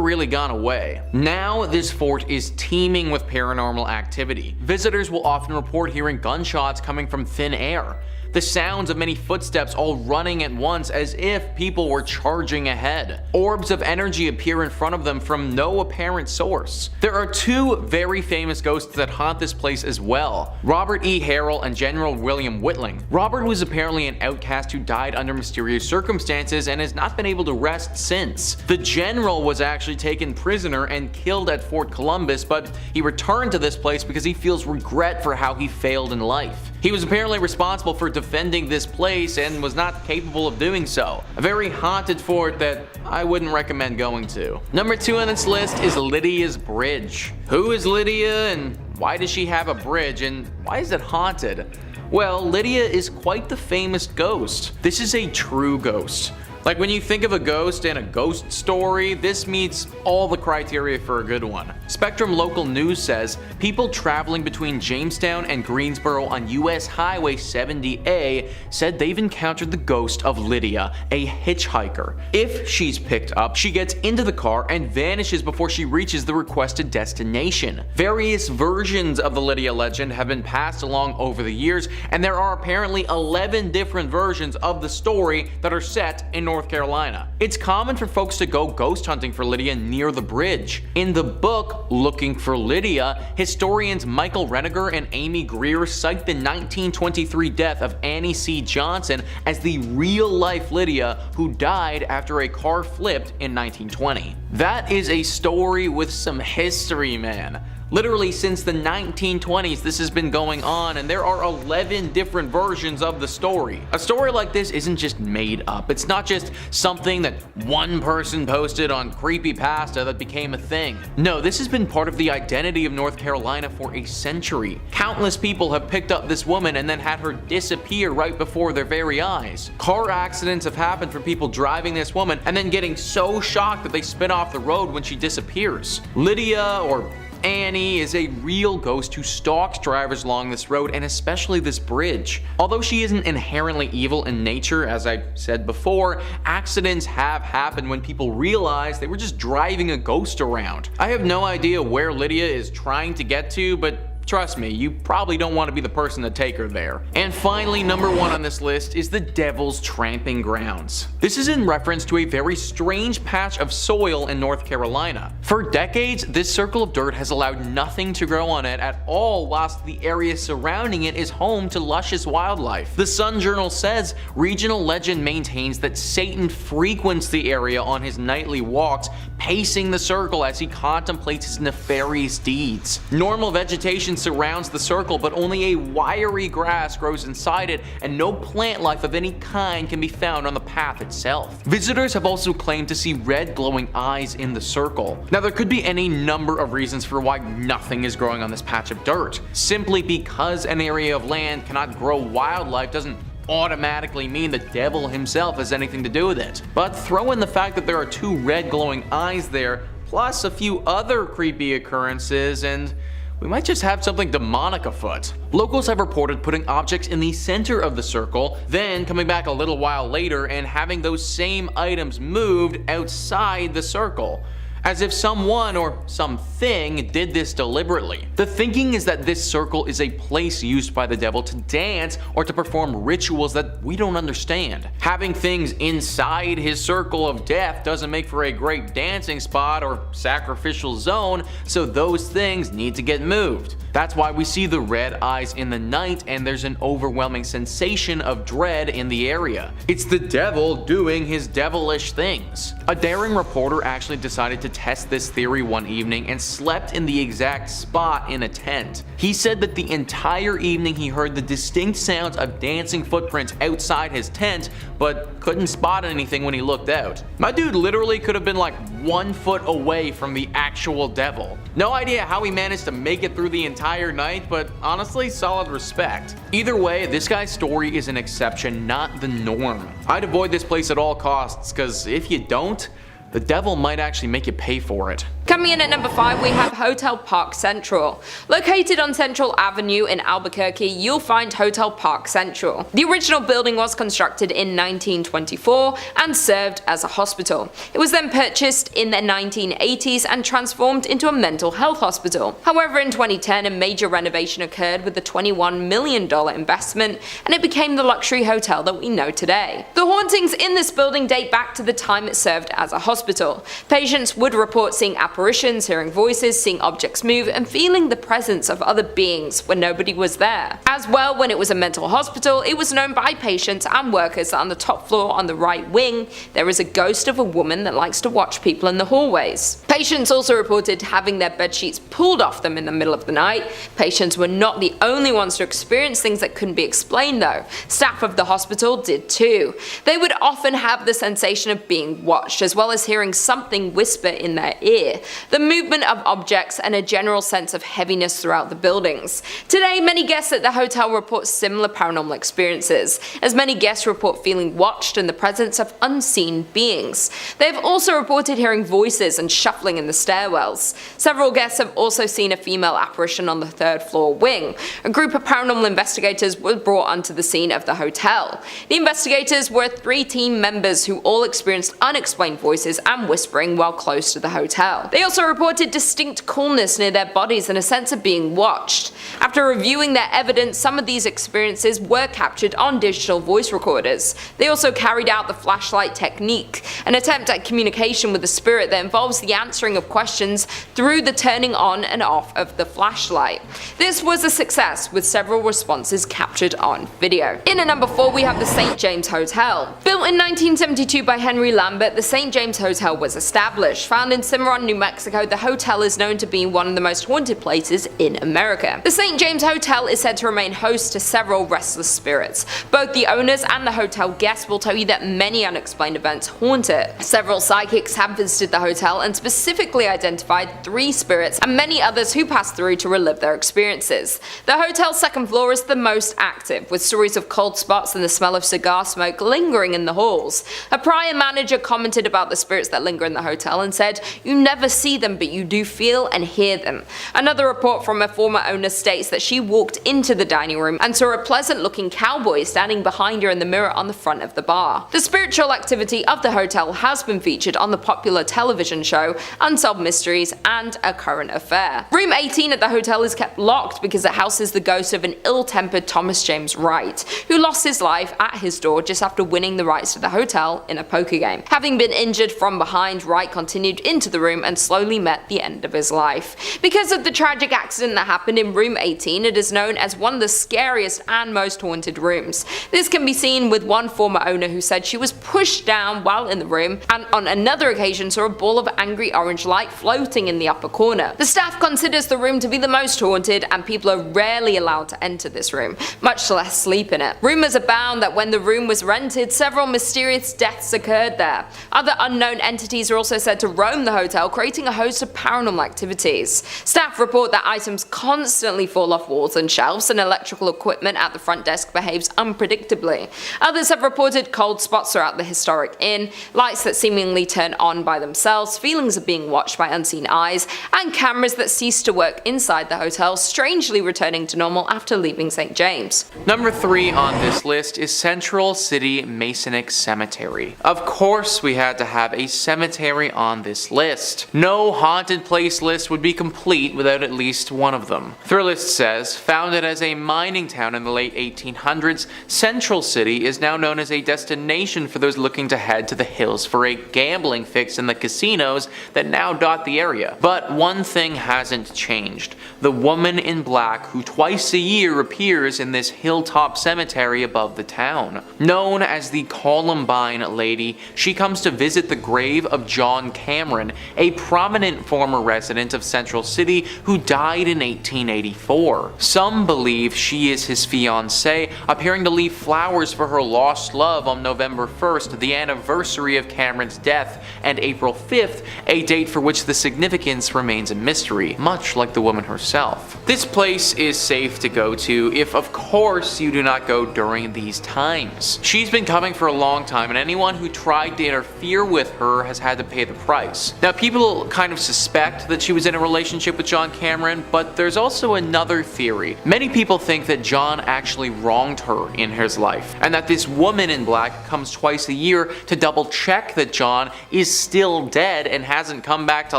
really gone away. Now this fort is teeming with paranormal activity. Visitors will often report hearing gunshots coming from thin air. The sounds of many footsteps all running at once as if people were charging ahead. Orbs of energy appear in front of them from no apparent source. There are 2 very famous ghosts that haunt this place as well: Robert E. Harrell and General William Whitling. Robert was apparently an outcast who died under mysterious circumstances and has not been able to rest since. The general was actually taken prisoner and killed at Fort Columbus, but he returned to this place because he feels regret for how he failed in life. He was apparently responsible for defending this place and was not capable of doing so. A very haunted fort that I wouldn't recommend going to. Number 2 on this list is Lydia's Bridge. Who is Lydia, and why does she have a bridge, and why is it haunted? Well, Lydia is quite the famous ghost. This is a true ghost. Like when you think of a ghost and a ghost story, this meets all the criteria for a good one. Spectrum Local News says people traveling between Jamestown and Greensboro on US Highway 70A said they've encountered the ghost of Lydia, a hitchhiker. If she's picked up, she gets into the car and vanishes before she reaches the requested destination. Various versions of the Lydia legend have been passed along over the years, and there are apparently 11 different versions of the story that are set in North Carolina. It's common for folks to go ghost hunting for Lydia near the bridge. In the book Looking for Lydia, historians Michael Reniger and Amy Greer cite the 1923 death of Annie C. Johnson as the real-life Lydia who died after a car flipped in 1920. That is a story with some history, man. Literally since the 1920s this has been going on, and there are 11 different versions of the story. A story like this isn't just made up. It's not just something that one person posted on Creepypasta that became a thing. No, this has been part of the identity of North Carolina for a century. Countless people have picked up this woman and then had her disappear right before their very eyes. Car accidents have happened from people driving this woman and then getting so shocked that they spin off the road when she disappears. Lydia, or Annie, is a real ghost who stalks drivers along this road and especially this bridge. Although she isn't inherently evil in nature, as I said before, accidents have happened when people realize they were just driving a ghost around. I have no idea where Lydia is trying to get to, but trust me, you probably don't want to be the person to take her there. And finally, number 1 on this list is the Devil's Tramping Grounds. This is in reference to a very strange patch of soil in North Carolina. For decades, this circle of dirt has allowed nothing to grow on it at all, whilst the area surrounding it is home to luscious wildlife. The Sun Journal says regional legend maintains that Satan frequents the area on his nightly walks, pacing the circle as he contemplates his nefarious deeds. Normal vegetation surrounds the circle, but only a wiry grass grows inside it, and no plant life of any kind can be found on the path itself. Visitors have also claimed to see red glowing eyes in the circle. Now, there could be any number of reasons for why nothing is growing on this patch of dirt. Simply because an area of land cannot grow wildlife doesn't automatically mean the devil himself has anything to do with it. But throw in the fact that there are 2 red glowing eyes there, plus a few other creepy occurrences, and we might just have something demonic afoot. Locals have reported putting objects in the center of the circle, then coming back a little while later and having those same items moved outside the circle, as if someone or something did this deliberately. The thinking is that this circle is a place used by the devil to dance or to perform rituals that we don't understand. Having things inside his circle of death doesn't make for a great dancing spot or sacrificial zone, so those things need to get moved. That's why we see the red eyes in the night, and there's an overwhelming sensation of dread in the area. It's the devil doing his devilish things. A daring reporter actually decided to test this theory one evening and slept in the exact spot in a tent. He said that the entire evening he heard the distinct sounds of dancing footprints outside his tent, but couldn't spot anything when he looked out. My dude literally could have been like 1 foot away from the actual devil. No idea how he managed to make it through the entire night, but honestly, solid respect. Either way, this guy's story is an exception, not the norm. I'd avoid this place at all costs, cause if you don't, the devil might actually make you pay for it. Coming in at number 5, we have Hotel Park Central. Located on Central Avenue in Albuquerque, you'll find Hotel Park Central. The original building was constructed in 1924 and served as a hospital. It was then purchased in the 1980s and transformed into a mental health hospital. However, in 2010, a major renovation occurred with a $21 million investment, and it became the luxury hotel that we know today. The hauntings in this building date back to the time it served as a hospital. Patients would report seeing apparitions, hearing voices, seeing objects move, and feeling the presence of other beings when nobody was there. As well, when it was a mental hospital, it was known by patients and workers that on the top floor on the right wing, there is a ghost of a woman that likes to watch people in the hallways. Patients also reported having their bedsheets pulled off them in the middle of the night. Patients were not the only ones to experience things that couldn't be explained though. Staff of the hospital did too. They would often have the sensation of being watched, as well as hearing something whisper in their ear, the movement of objects, and a general sense of heaviness throughout the buildings. Today, many guests at the hotel report similar paranormal experiences, as many guests report feeling watched in the presence of unseen beings. They have also reported hearing voices and shuffling in the stairwells. Several guests have also seen a female apparition on the third floor wing. A group of paranormal investigators were brought onto the scene of the hotel. The investigators were 3 team members who all experienced unexplained voices and whispering while close to the hotel. They also reported distinct coolness near their bodies and a sense of being watched. After reviewing their evidence, some of these experiences were captured on digital voice recorders. They also carried out the flashlight technique, an attempt at communication with the spirit that involves the answering of questions through the turning on and off of the flashlight. This was a success, with several responses captured on video. In at number 4, we have the St. James Hotel. Built in 1972 by Henry Lambert, the St. James Hotel was established. Found in Cimarron, New Mexico, the hotel is known to be one of the most haunted places in America. The St. James Hotel is said to remain host to several restless spirits. Both the owners and the hotel guests will tell you that many unexplained events haunt it. Several psychics have visited the hotel and specifically identified 3 spirits and many others who passed through to relive their experiences. The hotel's second floor is the most active, with stories of cold spots and the smell of cigar smoke lingering in the halls. A prior manager commented about the spirits that linger in the hotel and said, "You never see them, but you do feel and hear them." Another report from a former owner states that she walked into the dining room and saw a pleasant-looking cowboy standing behind her in the mirror on the front of the bar. The spiritual activity of the hotel has been featured on the popular television show Unsolved Mysteries and A Current Affair. Room 18 at the hotel is kept locked because it houses the ghost of an ill-tempered Thomas James Wright, who lost his life at his door just after winning the rights to the hotel in a poker game. Having been injured from behind, Wright continued into the room and slowly met the end of his life. Because of the tragic accident that happened in room 18, it is known as one of the scariest and most haunted rooms. This can be seen with one former owner who said she was pushed down while in the room, and on another occasion saw a ball of angry orange light floating in the upper corner. The staff considers the room to be the most haunted, and people are rarely allowed to enter this room, much less sleep in it. Rumors abound that when the room was rented, several mysterious deaths occurred there. Other unknown entities are also said to roam the hotel, creating a host of paranormal activities. Staff report that items constantly fall off walls and shelves, and electrical equipment at the front desk behaves unpredictably. Others have reported cold spots throughout the historic inn, lights that seemingly turn on by themselves, feelings of being watched by unseen eyes, and cameras that cease to work inside the hotel, strangely returning to normal after leaving St. James. Number 3 on this list is Central City Masonic Cemetery. Of course we had to have a cemetery on this list. No haunted place list would be complete without at least one of them. Thrillist says, founded as a mining town in the late 1800s, Central City is now known as a destination for those looking to head to the hills for a gambling fix in the casinos that now dot the area. But one thing hasn't changed. The woman in black who twice a year appears in this hilltop cemetery above the town. Known as the Columbine Lady, she comes to visit the grave of John Cameron, a prominent former resident of Central City who died in 1884. Some believe she is his fiancée, appearing to leave flowers for her lost love on November 1st, the anniversary of Cameron's death, and April 5th, a date for which the significance remains a mystery, much like the woman herself. This place is safe to go to if, of course, you do not go during these times. She's been coming for a long time, and anyone who tried to interfere with her has had to pay the price. Now, people kind of suspect that she was in a relationship with John Cameron, but there's also another theory. Many people think that John actually wronged her in his life, and that this woman in black comes twice a year to double check that John is still dead and hasn't come back to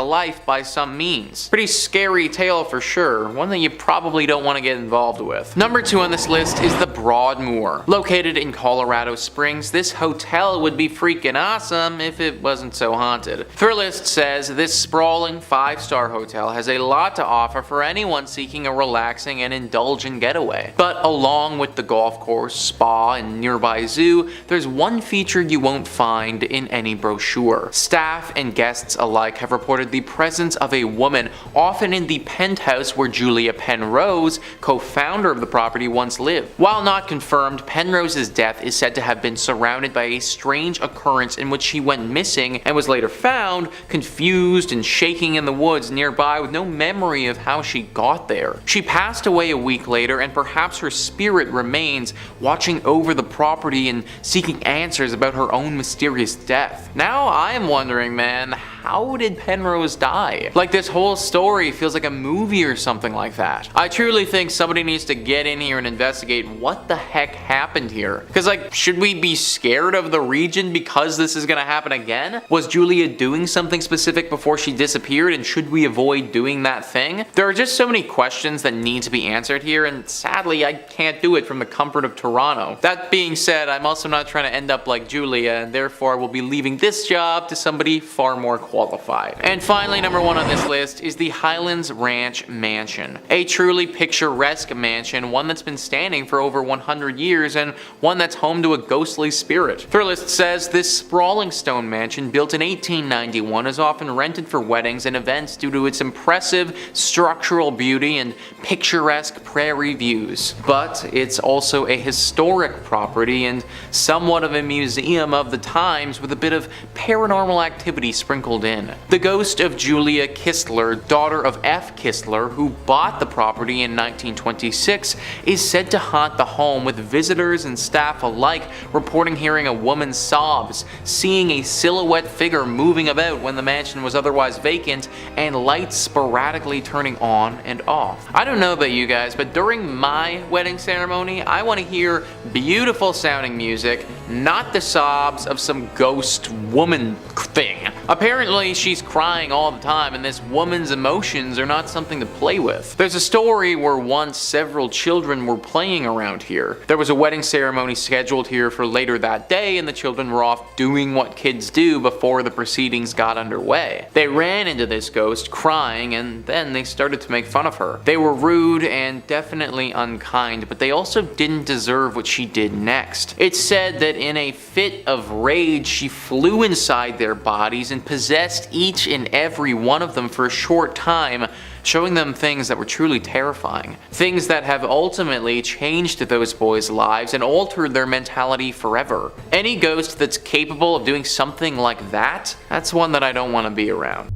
life by some means. Pretty scary tale for sure, one that you probably don't want to get involved with. Number 2 on this list is the Broadmoor. Located in Colorado Springs, this hotel would be freaking awesome if it wasn't so haunted. Thrillist says this sprawling 5-star hotel has a lot to offer for anyone seeking a relaxing and indulgent getaway. But along with the golf course, spa, and nearby zoo, there's one feature you won't find in any brochure. Staff and guests alike have reported the presence of a woman, often in the penthouse where Julia Penrose, co-founder of the property, once lived. While not confirmed, Penrose's death is said to have been surrounded by a strange occurrence in which she went missing missing and was later found, confused and shaking in the woods nearby with no memory of how she got there. She passed away a week later, and perhaps her spirit remains, watching over the property and seeking answers about her own mysterious death. Now I am wondering, man, how did Penrose die? Like, this whole story feels like a movie or something like that. I truly think somebody needs to get in here and investigate what the heck happened here. Because, like, should we be scared of the region because this is gonna happen again? Was Julia doing something specific before she disappeared, and should we avoid doing that thing? There are just so many questions that need to be answered here, and sadly I can't do it from the comfort of Toronto. That being said, I'm also not trying to end up like Julia, and therefore will be leaving this job to somebody far more qualified. And finally, number 1 on this list is the Highlands Ranch Mansion. A truly picturesque mansion, one that's been standing for over 100 years and one that's home to a ghostly spirit. Thrillist says this sprawling stone mansion, built in 1891, is often rented for weddings and events due to its impressive structural beauty and picturesque prairie views. But it's also a historic property and somewhat of a museum of the times, with a bit of paranormal activity sprinkled in. The ghost of Julia Kistler, daughter of F. Kistler, who bought the property in 1926, is said to haunt the home, with visitors and staff alike reporting hearing a woman's sobs, seeing a silhouette figure moving about when the mansion was otherwise vacant, and lights sporadically turning on and off. I don't know about you guys, but during my wedding ceremony, I want to hear beautiful sounding music, not the sobs of some ghost woman thing. Apparently she's crying all the time, and this woman's emotions are not something to play with. There's a story where once several children were playing around here. There was a wedding ceremony scheduled here for later that day, and the children were off doing what kids do before the proceedings got underway. They ran into this ghost crying, and then they started to make fun of her. They were rude and definitely unkind, but they also didn't deserve what she did next. It's said that in a fit of rage, she flew inside their bodies and possessed each and every one of them for a short time, showing them things that were truly terrifying. Things that have ultimately changed those boys' lives and altered their mentality forever. Any ghost that's capable of doing something like that, that's one that I don't want to be around.